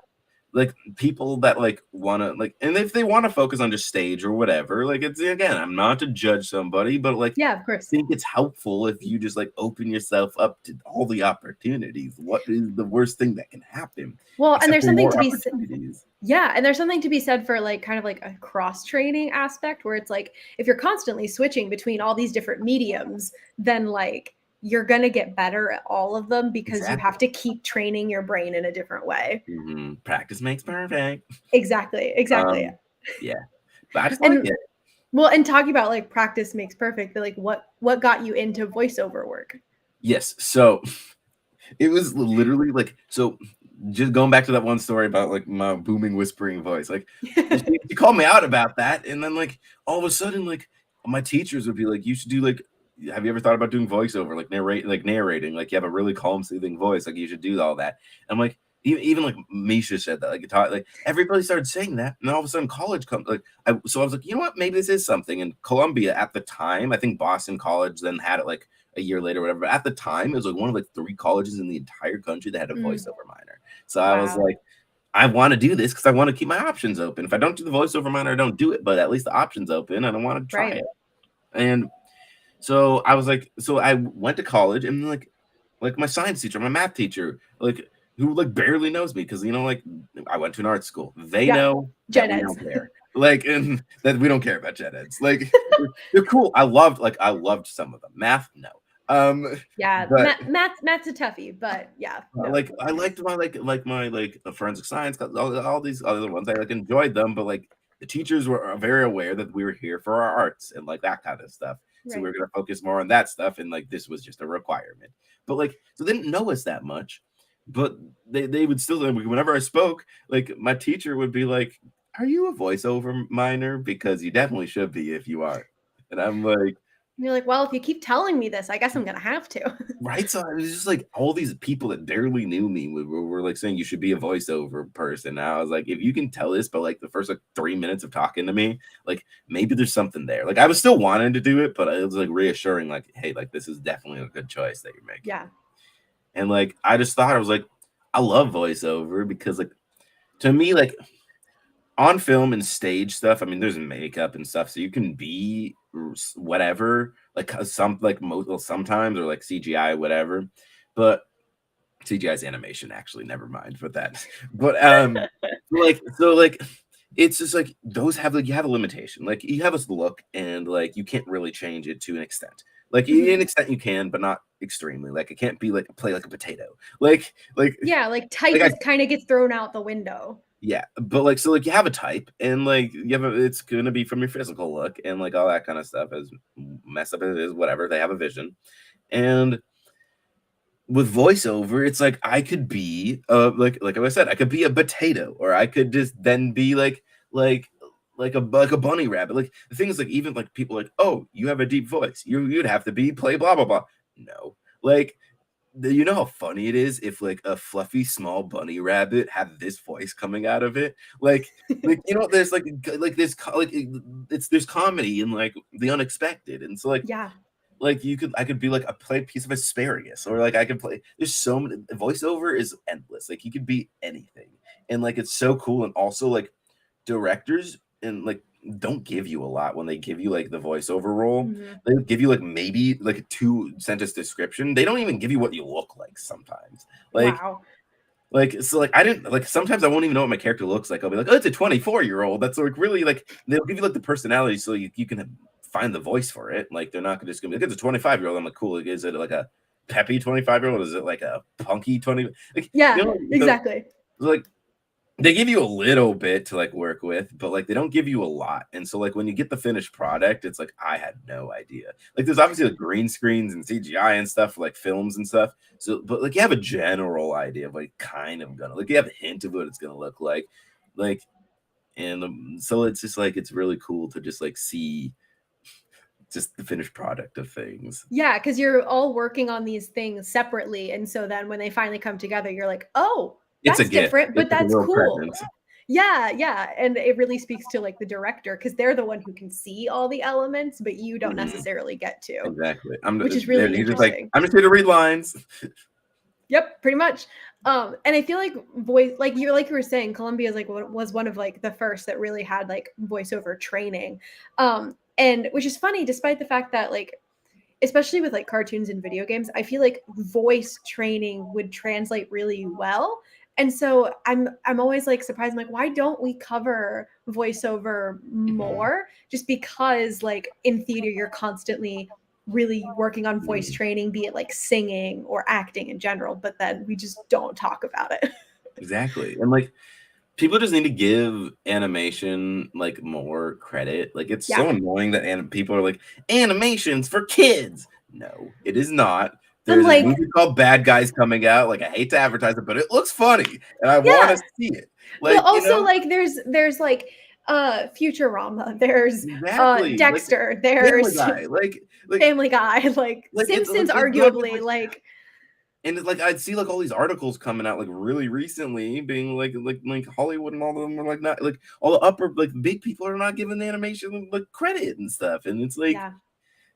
[SPEAKER 2] like people that like want to like and if they want to focus on just stage or whatever, like it's again, I'm not to judge somebody, but like
[SPEAKER 1] Yeah, of
[SPEAKER 2] I
[SPEAKER 1] course.
[SPEAKER 2] think it's helpful if you just like open yourself up to all the opportunities. What is the worst thing that can happen
[SPEAKER 1] Well, and
[SPEAKER 2] except
[SPEAKER 1] there's
[SPEAKER 2] for
[SPEAKER 1] something
[SPEAKER 2] more
[SPEAKER 1] to be
[SPEAKER 2] opportunities?
[SPEAKER 1] yeah, and there's something to be said for like kind of like a cross training aspect where it's like if you're constantly switching between all these different mediums, then like you're going to get better at all of them because you
[SPEAKER 2] Exactly.
[SPEAKER 1] have to keep training your brain in a different way.
[SPEAKER 2] Practice makes perfect.
[SPEAKER 1] Exactly. Exactly.
[SPEAKER 2] Yeah, but I just like
[SPEAKER 1] And
[SPEAKER 2] it.
[SPEAKER 1] well, and talking about like practice makes perfect, but like what got you into voiceover work?
[SPEAKER 2] Yes, so it was literally like so. Just going back to that one story about like my booming whispering voice, like she called me out about that, and then like all of a sudden, like my teachers would be like, "You should do like, have you ever thought about doing voiceover, like narrating, like you have a really calm, soothing voice, like you should do all that." I'm like, even like Misha said that, like it taught, like everybody started saying that, and all of a sudden college comes, like so I was like, you know what, maybe this is something. And Columbia at the time, I think Boston College then had it like a year later, whatever. But at the time, it was like one of like 3 colleges in the entire country that had a
[SPEAKER 1] Mm,
[SPEAKER 2] voiceover minor. So I was
[SPEAKER 1] wow.
[SPEAKER 2] like, I want to do this because I want to keep my options open. If I don't do the voiceover minor, I don't do it, but at least the options open and I want to try
[SPEAKER 1] Right.
[SPEAKER 2] it. And so I was like, so I went to college and like my science teacher, my math teacher, like who like barely knows me because you know, like I went to an art school. They
[SPEAKER 1] Yeah.
[SPEAKER 2] know that
[SPEAKER 1] Gen
[SPEAKER 2] we
[SPEAKER 1] eds.
[SPEAKER 2] don't care. Like and that we don't care about gen eds. Like they're cool. I loved some of them. Math, no.
[SPEAKER 1] Yeah,
[SPEAKER 2] But
[SPEAKER 1] math's a toughie, but yeah, no.
[SPEAKER 2] like I liked my my forensic science, all these other ones. I like enjoyed them, but like the teachers were very aware that we were here for our arts and like that kind of stuff. So we
[SPEAKER 1] Right.
[SPEAKER 2] were gonna focus more on that stuff, and like this was just a requirement. But like, so they didn't know us that much, but they would still whenever I spoke, like my teacher would be like, "Are you a voiceover minor? Because you definitely should be if you are." And I'm like,
[SPEAKER 1] And you're like, well, if you keep telling me this, I guess I'm gonna have to.
[SPEAKER 2] right, so it was just like all these people that barely knew me were like saying you should be a voiceover person. And I was like, if you can tell this, but like the first like 3 minutes of talking to me, like maybe there's something there. Like I was still wanting to do it, but it was like reassuring, like, hey, like this is definitely a good choice that you're making.
[SPEAKER 1] Yeah.
[SPEAKER 2] And like I just thought I was like, I love voiceover because like to me, like on film and stage stuff, I mean, there's makeup and stuff, so you can be whatever, like some like most well, sometimes or like CGI, whatever. But CGI is animation, actually. Never mind, but that. But like it's just like those have like you have a limitation. Like you have a look, and like you can't really change it to an extent. Like in an
[SPEAKER 1] Mhm.
[SPEAKER 2] extent you can, but not extremely. Like it can't be like play like a potato. Like
[SPEAKER 1] Yeah, like type
[SPEAKER 2] I
[SPEAKER 1] is kind of gets thrown out the window.
[SPEAKER 2] yeah, but like so like you have a type and like you have it's gonna be from your physical look and like all that kind of stuff as messed up as it is, whatever, they have a vision. And with voiceover, it's like I could be like I said, I could be a potato, or I could just then be like like a bunny rabbit. Like the thing is like even like people like, oh, you have a deep voice. You'd have to be play blah blah blah. No. Like you know how funny it is if like a fluffy small bunny rabbit had this voice coming out of it, like you know, there's like this like it's there's comedy in like the unexpected, and so
[SPEAKER 1] Yeah.
[SPEAKER 2] like you could I could be like a play piece of asparagus, or like I could play. There's so many voiceover is endless. Like you could be anything, and like it's so cool, and also like directors and like don't give you a lot when they give you like the voiceover role.
[SPEAKER 1] Hmm.
[SPEAKER 2] They give you like maybe like a 2 sentence description. They don't even give you what you look like sometimes. Like
[SPEAKER 1] Wow.
[SPEAKER 2] so like I didn't like sometimes I won't even know what my character looks like. I'll be like, oh, it's a 24-year-old. That's like really like they'll give you like the personality so you can find the voice for it. Like they're not just gonna be like it's a 25-year-old. I'm like, cool. Is it like a peppy 25-year-old? Is it like a punky 20? Like
[SPEAKER 1] Yeah,
[SPEAKER 2] you know,
[SPEAKER 1] exactly.
[SPEAKER 2] like they give you a little bit to like work with, but like they don't give you a lot. And so like when you get the finished product, it's like I had no idea. Like there's obviously like green screens and CGI and stuff for like films and stuff. So but like you have a general idea of like kind of gonna like you have a hint of what it's gonna look like and so it's just like it's really cool to just like see just the finished product of things.
[SPEAKER 1] Yeah, because you're all working on these things separately. And so then when they finally come together, you're like, oh,
[SPEAKER 2] It's a
[SPEAKER 1] that's
[SPEAKER 2] gift.
[SPEAKER 1] different, but
[SPEAKER 2] It's like a
[SPEAKER 1] that's
[SPEAKER 2] little
[SPEAKER 1] cool.
[SPEAKER 2] present.
[SPEAKER 1] Yeah, yeah. And it really speaks to like the director because they're the one who can see all the elements, but you don't
[SPEAKER 2] Mhm.
[SPEAKER 1] necessarily get to,
[SPEAKER 2] Exactly.
[SPEAKER 1] which is really
[SPEAKER 2] He's just like,
[SPEAKER 1] interesting.
[SPEAKER 2] I'm just here to read lines.
[SPEAKER 1] Yep, pretty much. And I feel like like you were saying, Columbia is like was one of like the first that really had like voiceover training. And which is funny, despite the fact that like especially with like cartoons and video games, I feel like voice training would translate really well. And so I'm always like surprised. I'm like, why don't we cover voiceover more? Just because like in theater, you're constantly really working on voice training, be it like singing or acting in general, but then we just don't talk about it.
[SPEAKER 2] Exactly. And like people just need to give animation like more credit. Like it's
[SPEAKER 1] Yeah.
[SPEAKER 2] so annoying that people are like animations for kids. No, it is not.
[SPEAKER 1] I'm
[SPEAKER 2] There's this
[SPEAKER 1] like,
[SPEAKER 2] movie called Bad Guys coming out. Like I hate to advertise it, but it looks funny and I want
[SPEAKER 1] yeah.
[SPEAKER 2] to see it.
[SPEAKER 1] But
[SPEAKER 2] Like, you
[SPEAKER 1] also
[SPEAKER 2] know,
[SPEAKER 1] like there's like Futurama, there's
[SPEAKER 2] exactly. Like
[SPEAKER 1] Dexter,
[SPEAKER 2] Family
[SPEAKER 1] there's
[SPEAKER 2] Guy. Like
[SPEAKER 1] Family Guy, like
[SPEAKER 2] it's
[SPEAKER 1] Simpsons,
[SPEAKER 2] like not just
[SPEAKER 1] arguably,
[SPEAKER 2] like
[SPEAKER 1] like
[SPEAKER 2] and it's like I'd see like all these articles coming out like really recently, being like Hollywood and all of them are like not like all the upper like big people are not giving the animation like credit and stuff, and
[SPEAKER 1] yeah.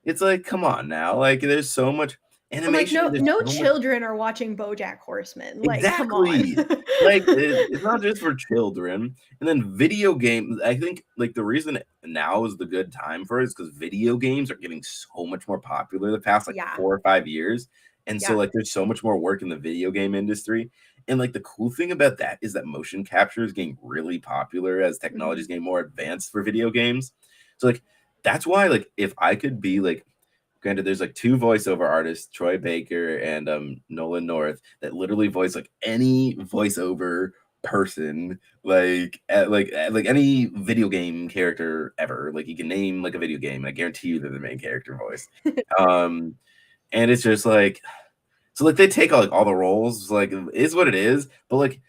[SPEAKER 2] it's like come on now, like there's so much
[SPEAKER 1] I'm like,
[SPEAKER 2] animation,
[SPEAKER 1] no,
[SPEAKER 2] there's
[SPEAKER 1] no
[SPEAKER 2] so much
[SPEAKER 1] children are watching BoJack Horseman. Like, come on.
[SPEAKER 2] exactly like it's not just for children. And then video games, I think like the reason now is the good time for it is because video games are getting so much more popular the past like
[SPEAKER 1] Yeah.
[SPEAKER 2] 4 or 5 years. And so
[SPEAKER 1] Yeah.
[SPEAKER 2] like there's so much more work in the video game industry. And like the cool thing about that is that motion capture is getting really popular as technology is
[SPEAKER 1] Mhm.
[SPEAKER 2] getting more advanced for video games. So like that's why like if I could be like granted, there's like two voiceover artists, Troy Baker and Nolan North, that literally voice like any voiceover person, like any video game character ever. Like you can name like a video game, I guarantee you they're the main character voice. Um, and it's just like so like they take all the roles, like it is what it is, but like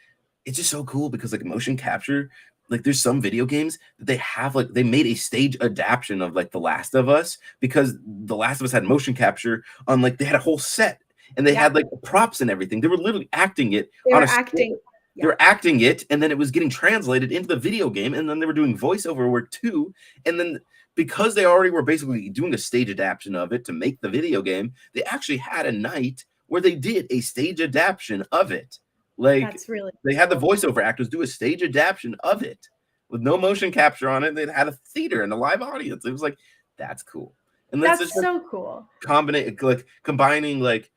[SPEAKER 2] it's just so cool because like motion capture, like there's some video games that they have like they made a stage adaptation of like The Last of Us because The Last of Us had motion capture on like they had a whole set and they
[SPEAKER 1] Yeah.
[SPEAKER 2] had like props and everything. They were literally acting it
[SPEAKER 1] They
[SPEAKER 2] on
[SPEAKER 1] were
[SPEAKER 2] a
[SPEAKER 1] acting.
[SPEAKER 2] they were acting it and then it was getting translated into the video game and then they were doing voiceover work too. And then because they already were basically doing a stage adaptation of it to make the video game, they actually had a night where they did a stage adaptation of it. Like
[SPEAKER 1] That's really
[SPEAKER 2] they had the
[SPEAKER 1] cool.
[SPEAKER 2] voiceover actors do a stage adaptation of it with no motion capture on it. They had a theater and a live audience. It was like that's cool. And that's just
[SPEAKER 1] That's
[SPEAKER 2] like
[SPEAKER 1] so cool.
[SPEAKER 2] combining like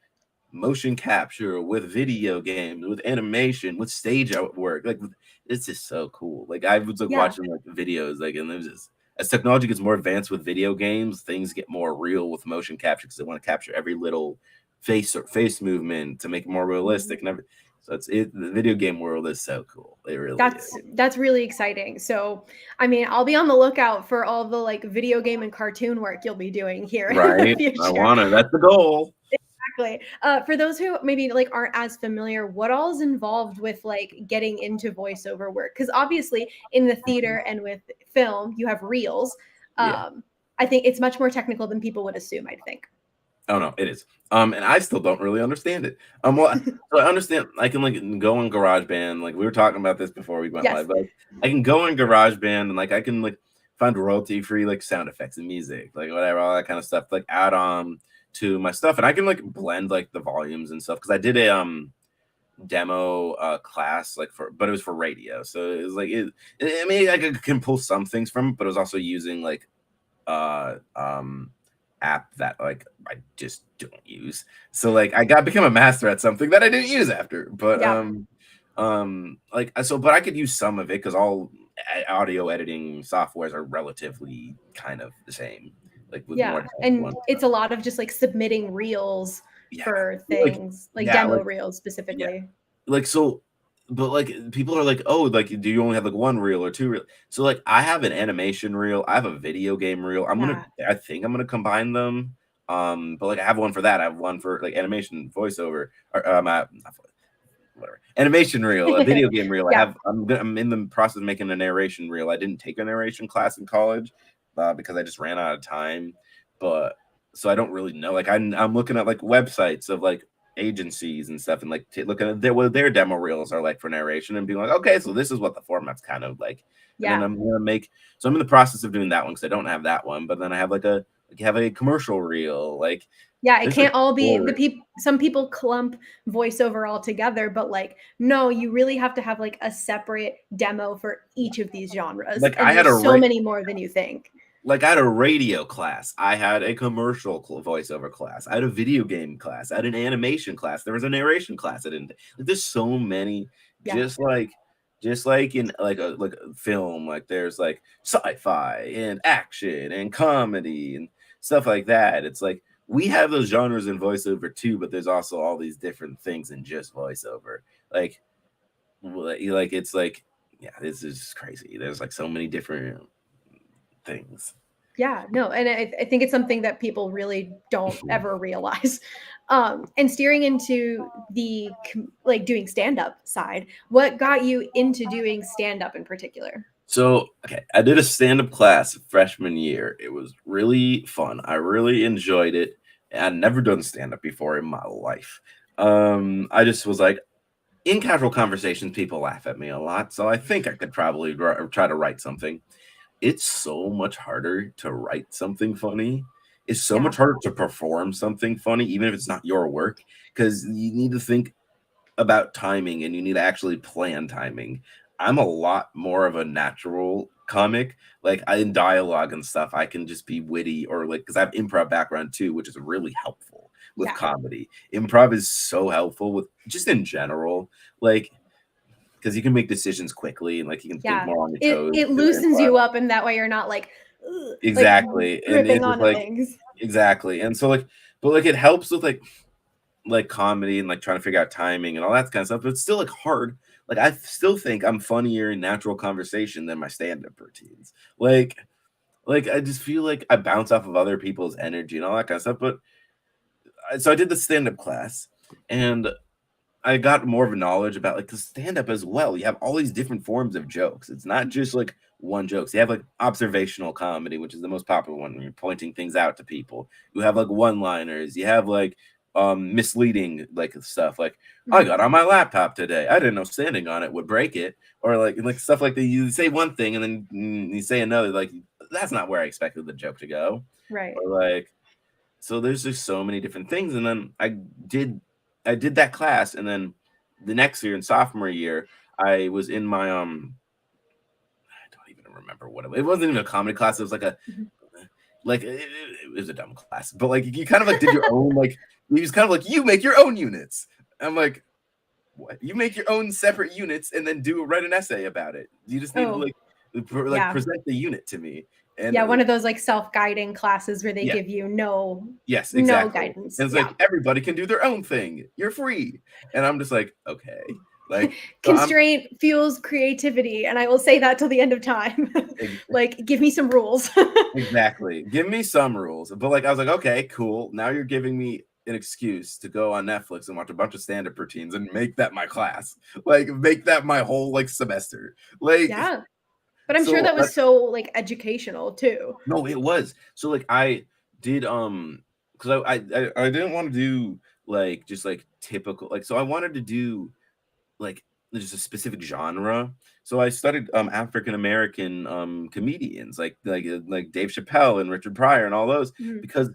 [SPEAKER 2] motion capture with video games, with animation, with stage work. Like it's just so cool. Like I was like
[SPEAKER 1] Yeah.
[SPEAKER 2] watching like videos, like and there's just as technology gets more advanced with video games, things get more real with motion capture because they want to capture every little face or face movement to make it more realistic and everything. So the video game world is so cool. It really is.
[SPEAKER 1] That's really exciting. So, I mean, I'll be on the lookout for all the like video game and cartoon work you'll be doing here in the
[SPEAKER 2] Right. I
[SPEAKER 1] future.
[SPEAKER 2] wanna. That's the goal.
[SPEAKER 1] Exactly. For those who maybe like aren't as familiar, what all is involved with like getting into voiceover work? Because obviously, in the theater and with film, you have reels.
[SPEAKER 2] Yeah.
[SPEAKER 1] I think it's much more technical than people would assume. I think.
[SPEAKER 2] Oh no, it is. And I still don't really understand it. Well, so I understand I can like go on GarageBand. Like we were talking about this before we went
[SPEAKER 1] Yes.
[SPEAKER 2] live. But I can go on GarageBand and like I can like find royalty free like sound effects and music, like whatever, all that kind of stuff, like add on to my stuff. And I can like blend like the volumes and stuff because I did a demo class like but it was for radio. So it was like I mean I can pull some things from it, but it was also using like uh um app that like I just don't use. So like I got become a master at something that I didn't use after. But
[SPEAKER 1] Yeah.
[SPEAKER 2] like so but I could use some of it because all audio editing softwares are relatively kind of the same. Like with more
[SPEAKER 1] and it's a lot of just like submitting reels
[SPEAKER 2] yeah
[SPEAKER 1] for
[SPEAKER 2] like
[SPEAKER 1] things like
[SPEAKER 2] yeah
[SPEAKER 1] demo
[SPEAKER 2] like
[SPEAKER 1] reels
[SPEAKER 2] yeah
[SPEAKER 1] specifically.
[SPEAKER 2] like so but like people are like, oh, like do you only have like one reel or two reel? So like I have an animation reel, I have a video game reel.
[SPEAKER 1] Yeah.
[SPEAKER 2] I think I'm gonna combine them. But like I have one for that. I have one for like animation voiceover or whatever animation reel, a video game reel.
[SPEAKER 1] Yeah.
[SPEAKER 2] I'm in the process of making a narration reel. I didn't take a narration class in college because I just ran out of time. But so I don't really know. Like I'm looking at like websites of like agencies and stuff, and like looking at what their demo reels are like for narration, and being like, okay, so this is what the format's kind of like. And then
[SPEAKER 1] Yeah.
[SPEAKER 2] I'm gonna make. So I'm in the process of doing that one because I don't have that one. But then I have have a commercial reel. Like
[SPEAKER 1] Yeah, it
[SPEAKER 2] there's like
[SPEAKER 1] can't all be the
[SPEAKER 2] four.
[SPEAKER 1] people. Some people clump voiceover all together, but like, no, you really have to have like a separate demo for each of these genres.
[SPEAKER 2] Like I
[SPEAKER 1] And
[SPEAKER 2] had
[SPEAKER 1] there's so many more than you think.
[SPEAKER 2] I had a radio class. I had a commercial voiceover class. I had a video game class. I had an animation class. There was a narration class. I didn't. Like, there's so many.
[SPEAKER 1] Yeah.
[SPEAKER 2] Just like in like a film. Like there's like sci-fi and action and comedy and stuff like that. It's like we have those genres in voiceover too, but there's also all these different things in just voiceover. Like it's like yeah, this is crazy. There's like so many different things.
[SPEAKER 1] Yeah, no, and I think it's something that people really don't ever realize. And steering into the like doing stand up side, what got you into doing stand up in particular?
[SPEAKER 2] So, okay, I did a stand-up class freshman year. It was really fun. I really enjoyed it. I'd never done stand-up before in my life. I just was like, in casual conversations, people laugh at me a lot, so I think I could probably try to write something. It's so much harder to write something funny. It's so
[SPEAKER 1] Yeah,
[SPEAKER 2] much harder to perform something funny, even if it's not your work, because you need to think about timing and you need to actually plan timing. I'm a lot more of a natural comic. Like I in dialogue and stuff, I can just be witty or like because I have improv background too, which is really helpful with
[SPEAKER 1] yeah,
[SPEAKER 2] comedy. Improv is so helpful with just in general, like because you can make decisions quickly and like you can think
[SPEAKER 1] yeah.
[SPEAKER 2] more on your
[SPEAKER 1] It
[SPEAKER 2] toes
[SPEAKER 1] it
[SPEAKER 2] doing
[SPEAKER 1] loosens
[SPEAKER 2] improv.
[SPEAKER 1] you up, and that way you're not like, ugh, like
[SPEAKER 2] Exactly. And
[SPEAKER 1] gripping
[SPEAKER 2] it's just
[SPEAKER 1] onto
[SPEAKER 2] like
[SPEAKER 1] things.
[SPEAKER 2] exactly. And so like, but like it helps with like comedy and like trying to figure out timing and all that kind of stuff, but it's still like hard. Like I still think I'm funnier in natural conversation than my stand-up routines. Like I just feel like I bounce off of other people's energy and all that kind of stuff. But so I did the stand-up class and I got more of a knowledge about like the stand-up as well. You have all these different forms of jokes. It's not just like one joke. So you have like observational comedy, which is the most popular one when you're pointing things out to people. You have like one-liners. You have like misleading like stuff like I
[SPEAKER 1] Mhm.
[SPEAKER 2] got on my laptop today. I didn't know standing on it would break it, or like stuff like that. You say one thing and then you say another, like that's not where I expected the joke to go.
[SPEAKER 1] Right.
[SPEAKER 2] Or like so there's just so many different things. And then did I did that class, and then the next year in sophomore year, I was in my I don't even remember what it wasn't even a comedy class. It was like a
[SPEAKER 1] Mhm.
[SPEAKER 2] it was a dumb class, but like you kind of like did your own like it was kind of like you make your own units. I'm like, what? You make your own separate units and then write an essay about it. You just need to
[SPEAKER 1] Oh,
[SPEAKER 2] like
[SPEAKER 1] yeah.
[SPEAKER 2] present the unit to me. And
[SPEAKER 1] Yeah, one of those like self-guiding classes where they
[SPEAKER 2] yeah,
[SPEAKER 1] give you
[SPEAKER 2] yes,
[SPEAKER 1] no
[SPEAKER 2] exactly.
[SPEAKER 1] guidance.
[SPEAKER 2] And it's
[SPEAKER 1] Yeah.
[SPEAKER 2] like everybody can do their own thing. You're free. And I'm just like, okay. Like so I'm
[SPEAKER 1] Constraint fuels creativity, and I will say that till the end of time.
[SPEAKER 2] ex-
[SPEAKER 1] Like, give me some rules.
[SPEAKER 2] exactly. Give me some rules. But like I was like, okay, cool. Now you're giving me an excuse to go on Netflix and watch a bunch of stand-up routines and make that my class. Like make that my whole like semester. Like
[SPEAKER 1] Yeah, but I'm sure
[SPEAKER 2] so
[SPEAKER 1] that was so like educational too.
[SPEAKER 2] no, it was. So like I did because I didn't want to do like just like typical like so I wanted to do like just a specific genre. So I studied African American comedians like Dave Chappelle and Richard Pryor and all those
[SPEAKER 1] Mhm.
[SPEAKER 2] because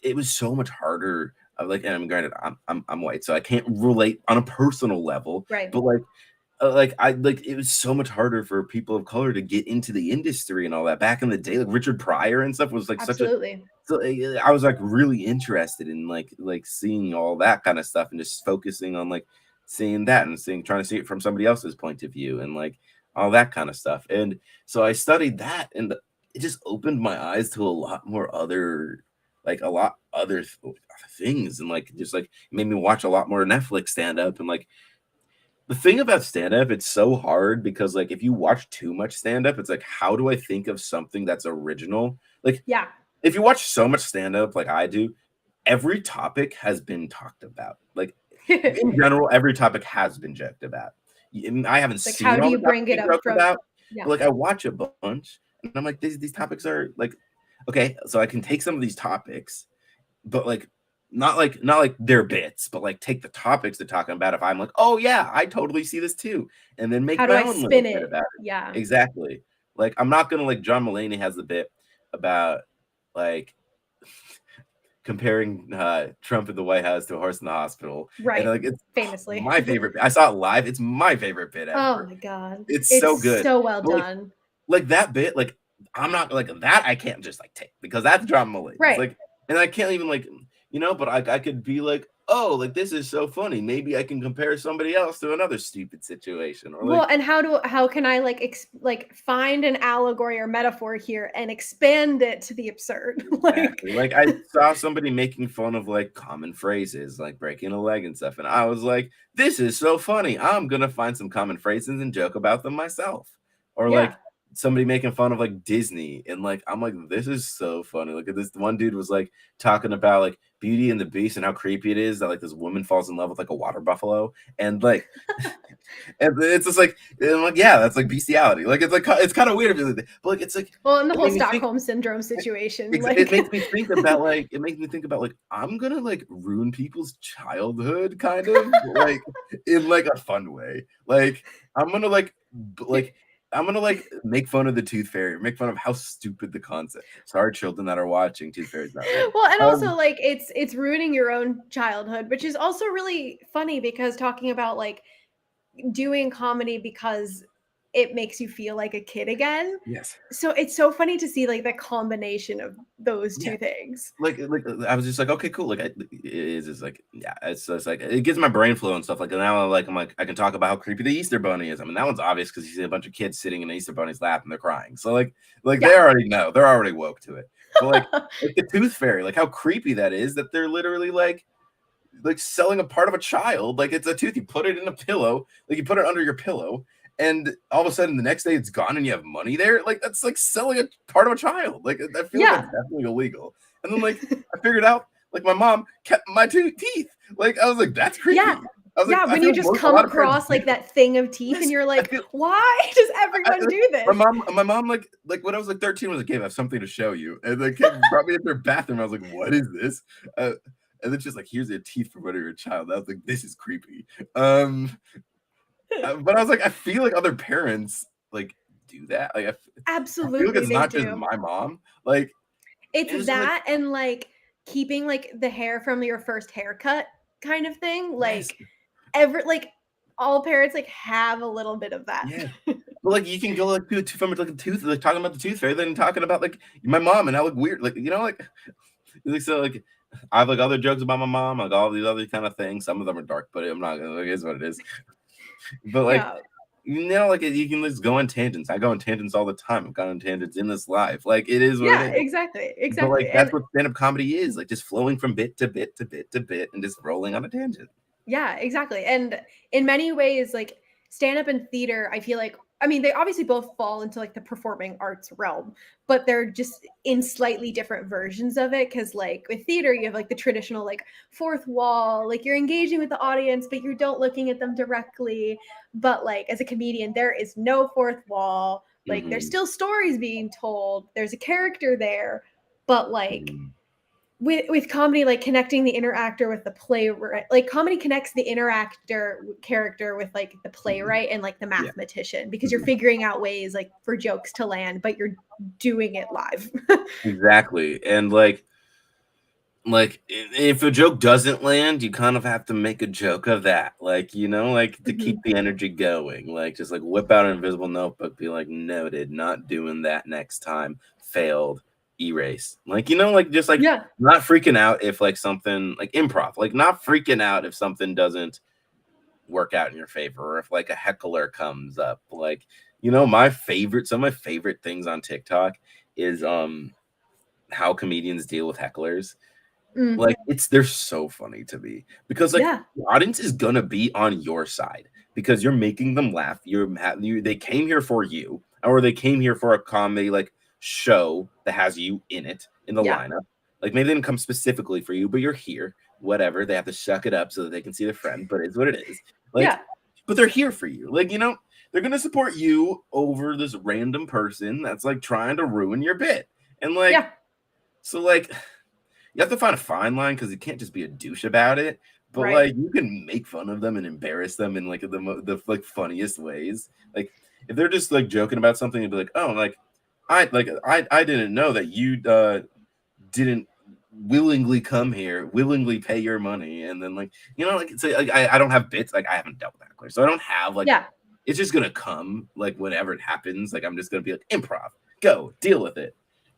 [SPEAKER 2] it was so much harder. Like, and I'm granted, I'm white, so I can't relate on a personal level.
[SPEAKER 1] Right.
[SPEAKER 2] But I like it was so much harder for people of color to get into the industry and all that back in the day. Like Richard Pryor and stuff was like such a
[SPEAKER 1] Absolutely.
[SPEAKER 2] so I was like really interested in like seeing all that kind of stuff and just focusing on like seeing that and seeing trying to see it from somebody else's point of view and like all that kind of stuff. And so I studied that and it just opened my eyes to a lot more other like a lot other things and like just like made me watch a lot more Netflix stand up and like the thing about stand-up, it's so hard because like if you watch too much stand-up, it's like, how do I think of something that's original? Like
[SPEAKER 1] Yeah.
[SPEAKER 2] if you watch so much stand-up like I do, every topic has been talked about. Like in general, every topic has been joked about. And I haven't
[SPEAKER 1] Like,
[SPEAKER 2] seen
[SPEAKER 1] how do
[SPEAKER 2] all the
[SPEAKER 1] you
[SPEAKER 2] topics
[SPEAKER 1] bring it
[SPEAKER 2] being
[SPEAKER 1] up
[SPEAKER 2] joked
[SPEAKER 1] from?
[SPEAKER 2] about,
[SPEAKER 1] Yeah.
[SPEAKER 2] but like I watch a bunch and I'm like, these topics are like, okay, so I can take some of these topics, but like not like their bits, but like take the topics they're talking about. If I'm like, oh yeah, I totally see this too, and then make
[SPEAKER 1] How do
[SPEAKER 2] my
[SPEAKER 1] I
[SPEAKER 2] own little
[SPEAKER 1] spin
[SPEAKER 2] bit
[SPEAKER 1] it?
[SPEAKER 2] about it.
[SPEAKER 1] Yeah.
[SPEAKER 2] Exactly. Like I'm not gonna like John Mulaney has the bit about like comparing Trump in the White House to a horse in the hospital, and
[SPEAKER 1] Right.
[SPEAKER 2] like it's
[SPEAKER 1] Famously.
[SPEAKER 2] my favorite. I saw it live. It's my favorite bit
[SPEAKER 1] Oh
[SPEAKER 2] ever.
[SPEAKER 1] my God.
[SPEAKER 2] It's so
[SPEAKER 1] It's
[SPEAKER 2] good.
[SPEAKER 1] so well
[SPEAKER 2] But
[SPEAKER 1] done.
[SPEAKER 2] like that bit, like I'm not like that. I can't just like take because that's John Mulaney. It's
[SPEAKER 1] Right.
[SPEAKER 2] like, and I can't even like but I could be like, oh, like this is so funny. Maybe I can compare somebody else to another stupid situation, or
[SPEAKER 1] Well,
[SPEAKER 2] like
[SPEAKER 1] and how can I like find an allegory or metaphor here and expand it to the absurd? Like,
[SPEAKER 2] exactly. Like I saw somebody making fun of like common phrases, like breaking a leg and stuff, and I was like, this is so funny. I'm gonna find some common phrases and joke about them myself. Or
[SPEAKER 1] yeah.
[SPEAKER 2] like somebody making fun of like Disney, and like I'm like, this is so funny. Like this one dude was like talking about like Beauty and the Beast and how creepy it is that like this woman falls in love with like a water buffalo, and like and it's just like, and I'm like, yeah, that's like bestiality. Like it's kind of weird, but like it's like
[SPEAKER 1] Well, and the
[SPEAKER 2] it
[SPEAKER 1] whole
[SPEAKER 2] made me think.
[SPEAKER 1] Stockholm syndrome situation,
[SPEAKER 2] It
[SPEAKER 1] like,
[SPEAKER 2] makes me think about like I'm gonna like ruin people's childhood, kind of like in like a fun way. Like I'm gonna like like I'm gonna like make fun of the Tooth Fairy, make fun of how stupid the concept. Sorry, children that are watching, Tooth Fairy's not real.
[SPEAKER 1] well, and also
[SPEAKER 2] Um,
[SPEAKER 1] like it's ruining your own childhood, which is also really funny because talking about like doing comedy because it makes you feel like a kid again.
[SPEAKER 2] yes,
[SPEAKER 1] So it's so funny to see like the combination of those
[SPEAKER 2] yeah.
[SPEAKER 1] two things.
[SPEAKER 2] Like I was just like, okay, cool. Like it is just like, yeah, it's like it gives my brain flow and stuff. Like and now I'm like I can talk about how creepy the Easter Bunny is. I mean that one's obvious because you see a bunch of kids sitting in the Easter Bunny's lap and they're crying. So like they
[SPEAKER 1] Yeah.
[SPEAKER 2] already know, they're already woke to it. But like the Tooth Fairy, like how creepy that is that they're literally like selling a part of a child. Like it's a tooth, you put it in a pillow, like you put it under your pillow, and all of a sudden the next day it's gone and you have money there. Like that's like selling a part of a child. Like I feel like
[SPEAKER 1] Yeah.
[SPEAKER 2] that's definitely illegal. And then like I figured out like my mom kept my teeth. Like I was like, that's creepy.
[SPEAKER 1] Yeah.
[SPEAKER 2] I was like,
[SPEAKER 1] Yeah,
[SPEAKER 2] I
[SPEAKER 1] when
[SPEAKER 2] feel
[SPEAKER 1] you just
[SPEAKER 2] a
[SPEAKER 1] come
[SPEAKER 2] lot of parents
[SPEAKER 1] across
[SPEAKER 2] do.
[SPEAKER 1] like that thing of teeth and
[SPEAKER 2] Yes,
[SPEAKER 1] you're
[SPEAKER 2] I
[SPEAKER 1] like,
[SPEAKER 2] feel
[SPEAKER 1] why does everyone do this?
[SPEAKER 2] my mom like when I was like 13 was like, Gabe, I have something to show you. And the kid brought me into her bathroom. I was like, what is this? And then she's like, here's your teeth from when you were a child. I was like, this is creepy. But I was like, I feel like other parents like do that. Like I feel like
[SPEAKER 1] Absolutely,
[SPEAKER 2] it's
[SPEAKER 1] they
[SPEAKER 2] not just
[SPEAKER 1] do.
[SPEAKER 2] my mom. Like
[SPEAKER 1] It's
[SPEAKER 2] it's like,
[SPEAKER 1] that and like keeping like the hair from your first haircut kind of thing.
[SPEAKER 2] yes,
[SPEAKER 1] Like ever like all parents like have a little bit of that.
[SPEAKER 2] yeah. But like you can go like from like a tooth, like talking about the tooth fairy, then talking about like my mom and I look weird. Like like so like I have like other jokes about my mom, like all these other kind of things. Some of them are dark, but I'm not gonna like it is what it is. But like
[SPEAKER 1] Yeah.
[SPEAKER 2] like you can just go on tangents. I go on tangents all the time. I've gone on tangents in this life. Like it is what it
[SPEAKER 1] Yeah,
[SPEAKER 2] is.
[SPEAKER 1] exactly.
[SPEAKER 2] But
[SPEAKER 1] Exactly.
[SPEAKER 2] like that's
[SPEAKER 1] And
[SPEAKER 2] what stand-up comedy is, like just flowing from bit to bit to bit to bit and just rolling on a tangent.
[SPEAKER 1] yeah, exactly. And in many ways, like stand up and theater, I feel like, I mean, they obviously both fall into like the performing arts realm, but they're just in slightly different versions of it. Cause like with theater, you have like the traditional, like fourth wall, like you're engaging with the audience, but you don't looking at them directly. But like as a comedian, there is no fourth wall. Like there's
[SPEAKER 2] Mhm,
[SPEAKER 1] still stories being told, there's a character there, but like,
[SPEAKER 2] mhm.
[SPEAKER 1] with comedy, like connecting the interactor with the playwright, like comedy connects the interactor character with like the
[SPEAKER 2] Mhm.
[SPEAKER 1] playwright and like the
[SPEAKER 2] Yeah.
[SPEAKER 1] mathematician because you're
[SPEAKER 2] Mhm.
[SPEAKER 1] figuring out ways like for jokes to land, but you're doing it live.
[SPEAKER 2] Exactly. And if a joke doesn't land, you kind of have to make a joke of that. Like, like to keep
[SPEAKER 1] Mhm.
[SPEAKER 2] the energy going. Like just like whip out an invisible notebook, be like, noted, not doing that next time. Failed. Erase. Like, like just like
[SPEAKER 1] Yeah.
[SPEAKER 2] not freaking out if like something like improv, like not freaking out if something doesn't work out in your favor or if like a heckler comes up. Like, some of my favorite things on TikTok is how comedians deal with hecklers.
[SPEAKER 1] Mm.
[SPEAKER 2] Like they're so funny to me because like
[SPEAKER 1] Yeah.
[SPEAKER 2] the audience is gonna be on your side. because you're making them laugh. They came here for you, or they came here for a comedy like show that has you in it in the
[SPEAKER 1] Yeah.
[SPEAKER 2] lineup. Like maybe they didn't come specifically for you, but you're here. Whatever, they have to suck it up so that they can see their friend, but it's what it is. Like,
[SPEAKER 1] Yeah.
[SPEAKER 2] but they're here for you. Like, they're gonna support you over this random person that's like trying to ruin your bit. And like,
[SPEAKER 1] Yeah.
[SPEAKER 2] so like, you have to find a fine line because you can't just be a douche about it. But
[SPEAKER 1] Right.
[SPEAKER 2] like, you can make fun of them and embarrass them in like the like funniest ways. Like, if they're just like joking about something, and be like, oh, like I didn't know that you didn't willingly come here, willingly pay your money, and then like like it's like I don't have bits, like I haven't dealt with that clear, so I don't have like
[SPEAKER 1] Yeah.
[SPEAKER 2] it's just gonna come like whenever it happens. Like I'm just gonna be like improv, go deal with it.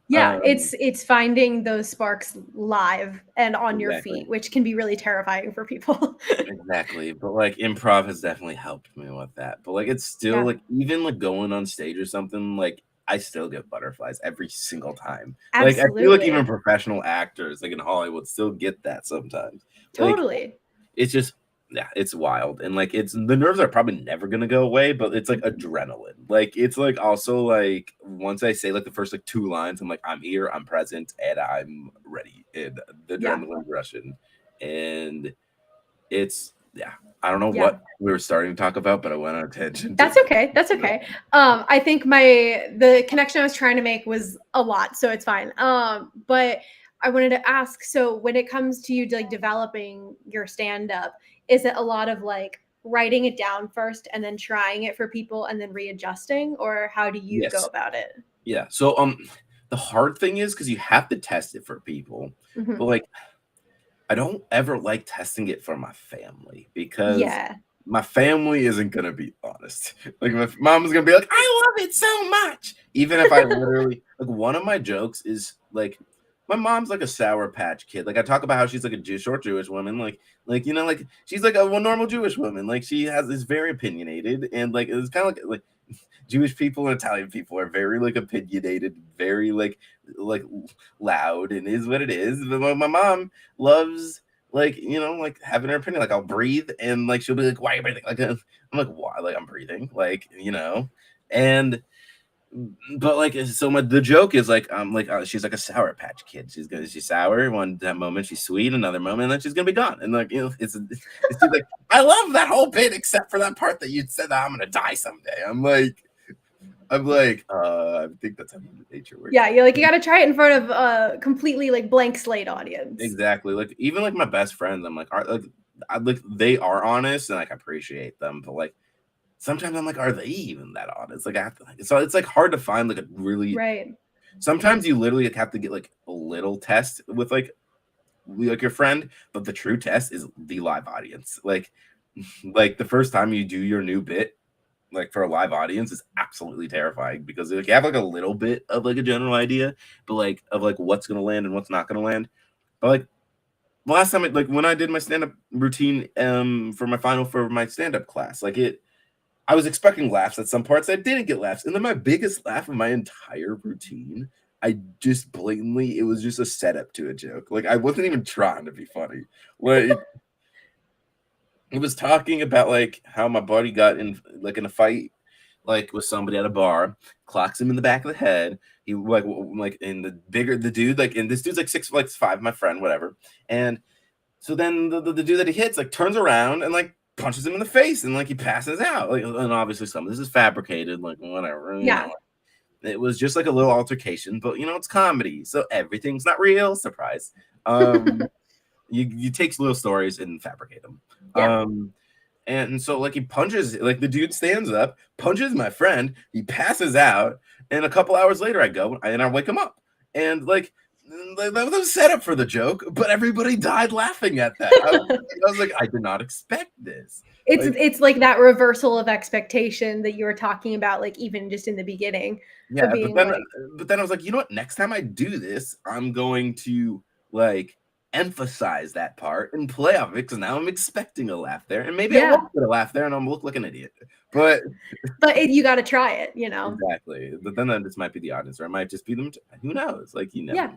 [SPEAKER 1] Yeah, it's finding those sparks live and on your
[SPEAKER 2] Exactly.
[SPEAKER 1] feet, which can be really terrifying for people.
[SPEAKER 2] Exactly, but like improv has definitely helped me with that. But like it's still
[SPEAKER 1] Yeah.
[SPEAKER 2] like even like going on stage or something, like I still get butterflies every single time. Like I feel like even
[SPEAKER 1] Absolutely.
[SPEAKER 2] professional actors like in Hollywood still get that sometimes. Like
[SPEAKER 1] Totally.
[SPEAKER 2] it's just yeah, it's wild. And like it's the nerves are probably never gonna go away, but it's like adrenaline. Like it's like also like once I say like the first like two lines, I'm like, I'm here, I'm present, and I'm ready. And the
[SPEAKER 1] Yeah.
[SPEAKER 2] adrenaline rushing. And it's yeah, I don't know
[SPEAKER 1] Yeah.
[SPEAKER 2] what we were starting to talk about, but I went on a tangent.
[SPEAKER 1] That's okay. That's okay. I think the connection I was trying to make was a lot, so it's fine. But I wanted to ask, so when it comes to you like developing your stand-up, is it a lot of like writing it down first and then trying it for people and then readjusting, or how do you go
[SPEAKER 2] Yes.
[SPEAKER 1] about it?
[SPEAKER 2] Yeah. So the hard thing is because you have to test it for people,
[SPEAKER 1] Mhm.
[SPEAKER 2] but like I don't ever like testing it for my family because
[SPEAKER 1] Yeah.
[SPEAKER 2] my family isn't gonna be honest. Like my mom's gonna be like, "I love it so much," even if I literally like one of my jokes is like, my mom's like a Sour Patch Kid. Like I talk about how she's like a short Jewish woman, like like she's like a normal Jewish woman. Like she is very opinionated and like it's kind of like Jewish people and Italian people are very like opinionated, very like loud, and is what it is. But my mom loves like like having her opinion. Like I'll breathe and like she'll be like, "Why are you breathing?" Like I'm like, "Why?" Like I'm breathing, like and but like so the joke is like she's like a Sour Patch Kid. She's sour one that moment, she's sweet another moment, and then she's gonna be gone. And like it's she's like, I love that whole bit except for that part that you said that I'm gonna die someday. I think that's how human nature works.
[SPEAKER 1] Yeah, you're like, you got to try it in front of a completely like blank slate audience.
[SPEAKER 2] Exactly. Like even like my best friends, I'm like, they are honest and like I appreciate them, but like sometimes I'm like, are they even that honest? Like I have to so it's like hard to find like a really
[SPEAKER 1] Right.
[SPEAKER 2] sometimes you literally have to get like a little test with like your friend, but the true test is the live audience. Like like the first time you do your new bit like for a live audience is absolutely terrifying because like you have like a little bit of like a general idea, but like of like what's gonna land and what's not gonna land. But like last time, like when I did my stand up routine for my final for my stand up class, like I was expecting laughs at some parts. I didn't get laughs, and then my biggest laugh of my entire routine, I just blatantly it was just a setup to a joke. Like I wasn't even trying to be funny. Like it was talking about like how my buddy got in like in a fight like with somebody at a bar, clocks him in the back of the head. He like in the dude like and this dude's like 6'5", my friend, whatever. And so then the dude that he hits like turns around and like punches him in the face and like he passes out. Like and obviously some of this is fabricated, like whatever,
[SPEAKER 1] Yeah.
[SPEAKER 2] It was just like a little altercation, but it's comedy, so everything's not real. Surprise. You take little stories and fabricate them.
[SPEAKER 1] Yeah.
[SPEAKER 2] And so like he punches, like the dude stands up, punches my friend, he passes out, and a couple hours later I go and I wake him up. And like that was a setup for the joke, but everybody died laughing at that. I was like, I did not expect this.
[SPEAKER 1] It's like that reversal of expectation that you were talking about, like even just in the beginning.
[SPEAKER 2] Yeah,
[SPEAKER 1] Being
[SPEAKER 2] but then I was like, you know what? Next time I do this, I'm going to like emphasize that part and play off it because now I'm expecting a laugh there, and maybe I
[SPEAKER 1] yeah,
[SPEAKER 2] won't get a laugh there, and I'm look like an idiot. But
[SPEAKER 1] you got to try it, you know.
[SPEAKER 2] exactly. But then this might be the audience, or it might just be them. Who knows? Like you never
[SPEAKER 1] Yeah.
[SPEAKER 2] know.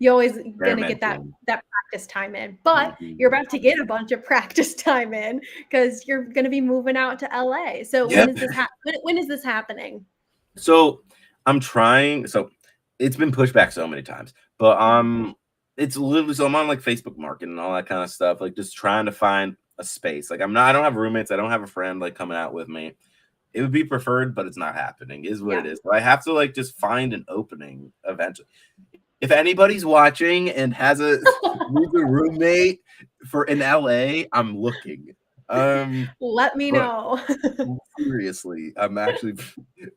[SPEAKER 1] You always gonna get that
[SPEAKER 2] experimenting.
[SPEAKER 1] practice time in, but
[SPEAKER 2] Mhm.
[SPEAKER 1] you're about to get a bunch of practice time in because you're gonna be moving out to LA. So when
[SPEAKER 2] Yep.
[SPEAKER 1] is this when is this happening?
[SPEAKER 2] So I'm trying. So it's been pushed back so many times, but
[SPEAKER 1] Mhm.
[SPEAKER 2] it's literally so I'm on like Facebook Market and all that kind of stuff, like just trying to find a space. Like I don't have roommates, I don't have a friend like coming out with me. It would be preferred, but it's not happening, is what
[SPEAKER 1] Yeah.
[SPEAKER 2] it is. But I have to like just find an opening eventually. If anybody's watching and has a needs a roommate for in LA, I'm looking.
[SPEAKER 1] Let me
[SPEAKER 2] But
[SPEAKER 1] know.
[SPEAKER 2] seriously, I'm actually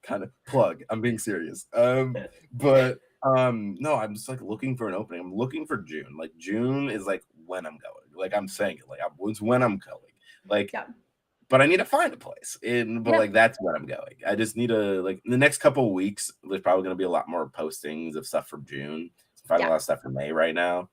[SPEAKER 2] kind of plug. I'm being serious. But no, I'm just like looking for an opening. I'm looking for June. Like June is like when I'm going. Like I'm saying it. Like it's when I'm going. Like,
[SPEAKER 1] Yeah.
[SPEAKER 2] but I need to find a place. And but
[SPEAKER 1] Yeah.
[SPEAKER 2] like that's when I'm going. I just need to like in the next couple of weeks. There's probably gonna be a lot more postings of stuff from June. I'm finding a
[SPEAKER 1] Yeah.
[SPEAKER 2] lot of stuff from May right now,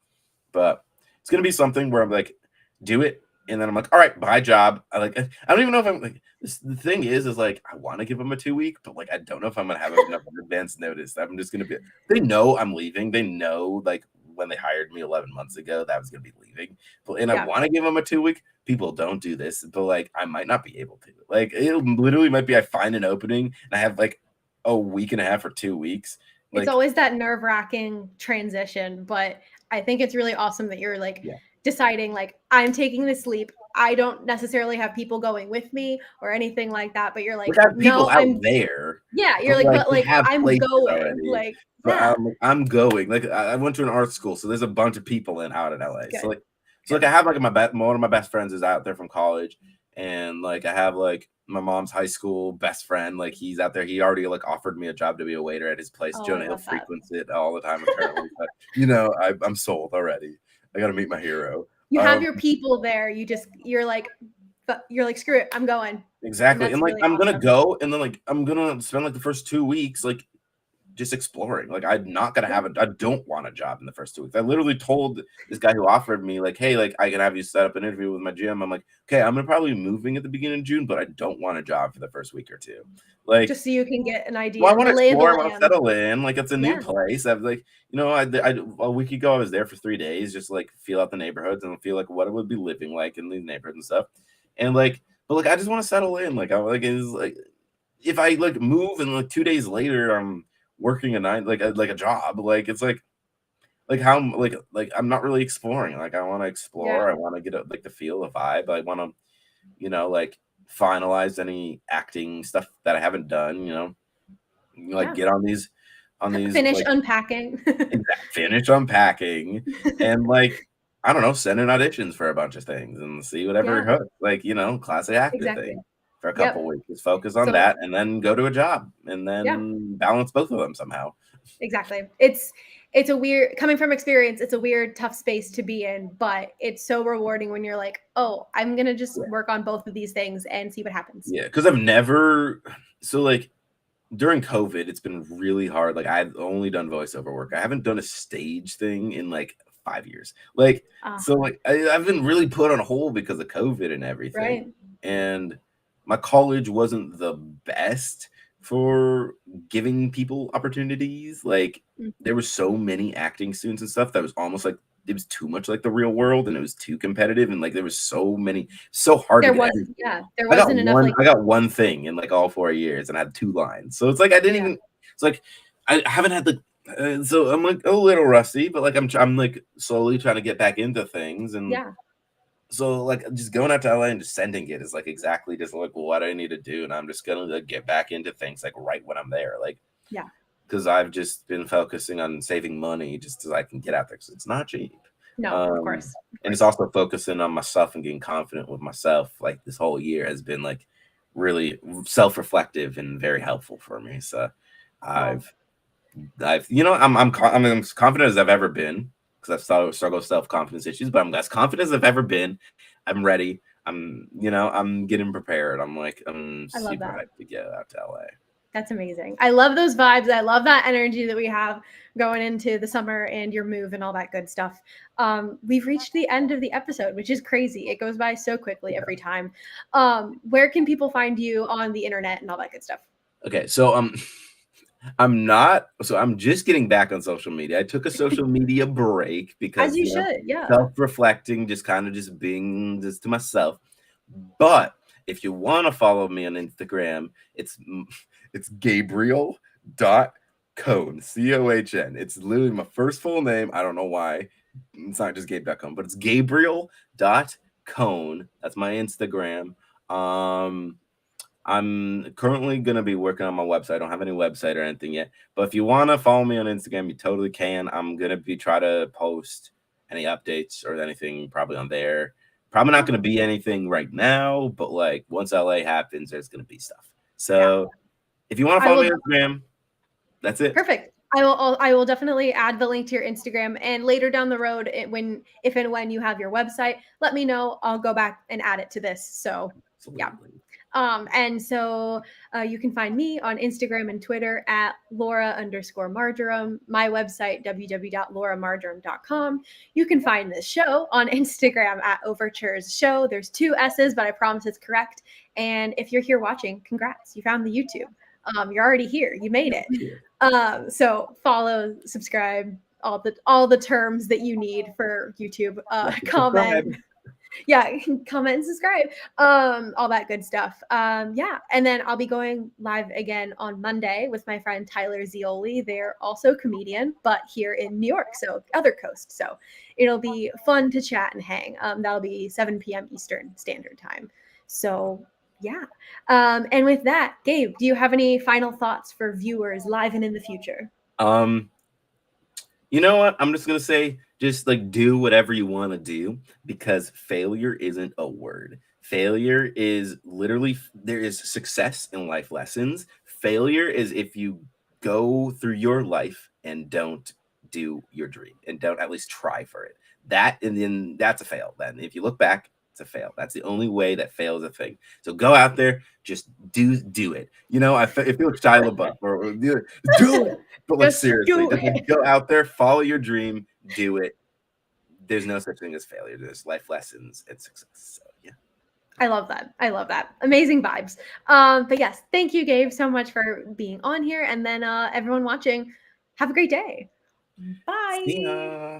[SPEAKER 2] but it's gonna be something where I'm like, do it, and then I'm like, all right, bye job. I don't even know if I'm like the thing is like I want to give them a 2 week, but like I don't know if I'm gonna have enough advance notice. I'm just gonna be they know I'm leaving. They know like when they hired me 11 months ago that I was gonna be leaving. But and I
[SPEAKER 1] Yeah.
[SPEAKER 2] want to give them a 2 week. People don't do this, but like I might not be able to. Like it literally might be I find an opening and I have like a week and a half or 2 weeks.
[SPEAKER 1] It's
[SPEAKER 2] Like
[SPEAKER 1] always that nerve-wracking transition, but I think it's really awesome that you're like
[SPEAKER 2] yeah.
[SPEAKER 1] deciding like I'm taking this leap. I don't necessarily have people going with me or anything like that, but you're
[SPEAKER 2] Like
[SPEAKER 1] like,
[SPEAKER 2] I have people
[SPEAKER 1] no,
[SPEAKER 2] out
[SPEAKER 1] I'm
[SPEAKER 2] there,
[SPEAKER 1] yeah, you're
[SPEAKER 2] but
[SPEAKER 1] like,
[SPEAKER 2] like
[SPEAKER 1] but
[SPEAKER 2] they
[SPEAKER 1] like
[SPEAKER 2] have
[SPEAKER 1] I'm
[SPEAKER 2] places
[SPEAKER 1] going.
[SPEAKER 2] already.
[SPEAKER 1] Like,
[SPEAKER 2] But
[SPEAKER 1] yeah,
[SPEAKER 2] I'm going. Like I went to an art school, so there's a bunch of people in out in LA.
[SPEAKER 1] good.
[SPEAKER 2] So like
[SPEAKER 1] Good.
[SPEAKER 2] I have like one of my best friends is out there from college, and like I have like my mom's high school best friend. Like he's out there. He already like offered me a job to be a waiter at his place.
[SPEAKER 1] Oh, I
[SPEAKER 2] Jonah Hill
[SPEAKER 1] love that.
[SPEAKER 2] frequents it all the time apparently. But I'm sold already. I got to meet my hero.
[SPEAKER 1] You have
[SPEAKER 2] Um,
[SPEAKER 1] your people there. You're like, screw it, I'm going. And
[SPEAKER 2] exactly,
[SPEAKER 1] that's
[SPEAKER 2] and like
[SPEAKER 1] really
[SPEAKER 2] I'm gonna
[SPEAKER 1] awesome.
[SPEAKER 2] go, and then like I'm gonna spend like the first 2 weeks like just exploring. Like I'm not gonna
[SPEAKER 1] Yeah.
[SPEAKER 2] have I don't want a job in the first 2 weeks. I literally told this guy who offered me, like, hey, like I can have you set up an interview with my gym. I'm like, okay, I'm gonna probably be moving at the beginning of June, but I don't want a job for the first week or two. Like,
[SPEAKER 1] Just so you can get an
[SPEAKER 2] well, I
[SPEAKER 1] idea,
[SPEAKER 2] want
[SPEAKER 1] the
[SPEAKER 2] to
[SPEAKER 1] lay of the
[SPEAKER 2] explore, I want to
[SPEAKER 1] land.
[SPEAKER 2] settle in. Like it's a new
[SPEAKER 1] Yeah.
[SPEAKER 2] place. I've like, a week ago I was there for 3 days, just like feel out the neighborhoods and feel like what it would be living like in these neighborhoods and stuff. And like, but like I just want to settle in. Like I like is like if I like move and like 2 days later I'm working a nine like a job, like it's like how like I'm not really exploring. Like I want to
[SPEAKER 1] Yeah.
[SPEAKER 2] explore. I want to get like the feel, the vibe. I want to like finalize any acting stuff that I haven't done. Like
[SPEAKER 1] Yeah.
[SPEAKER 2] get on these
[SPEAKER 1] Finish
[SPEAKER 2] like
[SPEAKER 1] unpacking.
[SPEAKER 2] finish unpacking and like I don't know, send in auditions for a bunch of things and see whatever
[SPEAKER 1] Yeah,
[SPEAKER 2] hooks. Like classic actor
[SPEAKER 1] exactly.
[SPEAKER 2] thing for a couple
[SPEAKER 1] Yep.
[SPEAKER 2] weeks. Just focus on
[SPEAKER 1] So
[SPEAKER 2] that and then go to a job and
[SPEAKER 1] yeah,
[SPEAKER 2] then balance both of them somehow.
[SPEAKER 1] exactly. It's a weird coming from experience, it's a weird, tough space to be in, but it's so rewarding when you're like, oh, I'm gonna just work on both of these things and see what happens.
[SPEAKER 2] Yeah, because I've never so like during COVID, it's been really hard. Like I've only done voiceover work. I haven't done a stage thing in like 5 years. Like
[SPEAKER 1] Ah,
[SPEAKER 2] so, like I've been really put on hold because of COVID and everything.
[SPEAKER 1] right.
[SPEAKER 2] And my college wasn't the best for giving people opportunities. Like
[SPEAKER 1] Mm.
[SPEAKER 2] there were so many acting students and stuff that was almost like it was too much like the real world and it was too competitive and like there was so hard to
[SPEAKER 1] There
[SPEAKER 2] get
[SPEAKER 1] was
[SPEAKER 2] everything.
[SPEAKER 1] yeah, there wasn't enough like
[SPEAKER 2] I got one thing in like all 4 years and I had 2 lines. So it's like I didn't
[SPEAKER 1] yeah,
[SPEAKER 2] even. It's like I haven't had the. So I'm like a little rusty, but like I'm like slowly trying to get back into things, and
[SPEAKER 1] yeah,
[SPEAKER 2] so like just going out to LA and just sending it is like exactly just like what I need to do, and I'm just gonna like, get back into things like right when I'm there, like
[SPEAKER 1] yeah.
[SPEAKER 2] because I've just been focusing on saving money just so I can get out there because it's not cheap.
[SPEAKER 1] No, of
[SPEAKER 2] Um,
[SPEAKER 1] course. Of
[SPEAKER 2] and it's
[SPEAKER 1] course.
[SPEAKER 2] also focusing on myself and getting confident with myself. Like this whole year has been like really self-reflective and very helpful for me. So
[SPEAKER 1] Oh,
[SPEAKER 2] I've I'm as confident as I've ever been because I've struggled with self-confidence issues, but I'm as confident as I've ever been. I'm ready. I'm getting prepared. I'm
[SPEAKER 1] I love
[SPEAKER 2] super
[SPEAKER 1] that.
[SPEAKER 2] hyped to get out to LA.
[SPEAKER 1] That's amazing. I love those vibes. I love that energy that we have going into the summer and your move and all that good stuff. We've reached the end of the episode, which is crazy. It goes by so quickly every time. Where can people find you on the internet and all that good stuff?
[SPEAKER 2] Okay, so I'm not. So I'm just getting back on social media. I took a social media break
[SPEAKER 1] As
[SPEAKER 2] because,
[SPEAKER 1] you should, yeah.
[SPEAKER 2] self-reflecting, just kind of just being just to myself. But if you want to follow me on Instagram, it's Gabriel dot Cohn, Cohn. It's literally my first full name. I don't know why. It's not just Gabe.Cohn, but it's Gabriel dot Cohn. That's my Instagram. I'm currently gonna be working on my website. I don't have any website or anything yet. But if you wanna follow me on Instagram, you totally can. I'm gonna be try to post any updates or anything probably on there. Probably not gonna be anything right now, but like once LA happens, there's gonna be stuff.
[SPEAKER 1] Yeah.
[SPEAKER 2] So if you want to
[SPEAKER 1] I
[SPEAKER 2] follow
[SPEAKER 1] will
[SPEAKER 2] me on Instagram, that's it.
[SPEAKER 1] Perfect. I will definitely add the link to your Instagram, and later down the road, if and when you have your website, let me know. I'll go back and add it to this. So yeah.
[SPEAKER 2] Absolutely.
[SPEAKER 1] And so you can find me on Instagram and Twitter at Lora_Marjoram, my website, www.loramarjoram.com. You can find this show on Instagram at Overtures Show. There's 2 S's, but I promise it's correct. And if you're here watching, congrats, you found the YouTube. You're already here. You made it. So follow, subscribe, all the terms that you need for YouTube. Comment. Yeah, comment and subscribe, all that good stuff. Yeah, and then I'll be going live again on Monday with my friend Tyler Zioli. They're also comedian, but here in New York, so other coast. So it'll be fun to chat and hang. That'll be 7 p.m. Eastern Standard Time. So yeah, and with that, Gabe, do you have any final thoughts for viewers live and in the future?
[SPEAKER 2] You know what? I'm just gonna say, just like do whatever you want to do because failure isn't a word. Failure is literally there is success in life lessons. Failure is if you go through your life and don't do your dream and don't at least try for it. That and then that's a fail. Then if you look back, it's a fail. That's the only way that fail is a thing. So go out there, just do it. It feels Shia LaBeouf or do it. But like
[SPEAKER 1] Just
[SPEAKER 2] seriously,
[SPEAKER 1] do
[SPEAKER 2] just like
[SPEAKER 1] it.
[SPEAKER 2] go out there, follow your dream, do it. There's no such thing as failure. There's life lessons and success. So yeah.
[SPEAKER 1] I love that. I love that. Amazing vibes. But yes, thank you, Gabe, so much for being on here. And then everyone watching, have a great day.
[SPEAKER 2] See
[SPEAKER 1] Bye.
[SPEAKER 2] ya.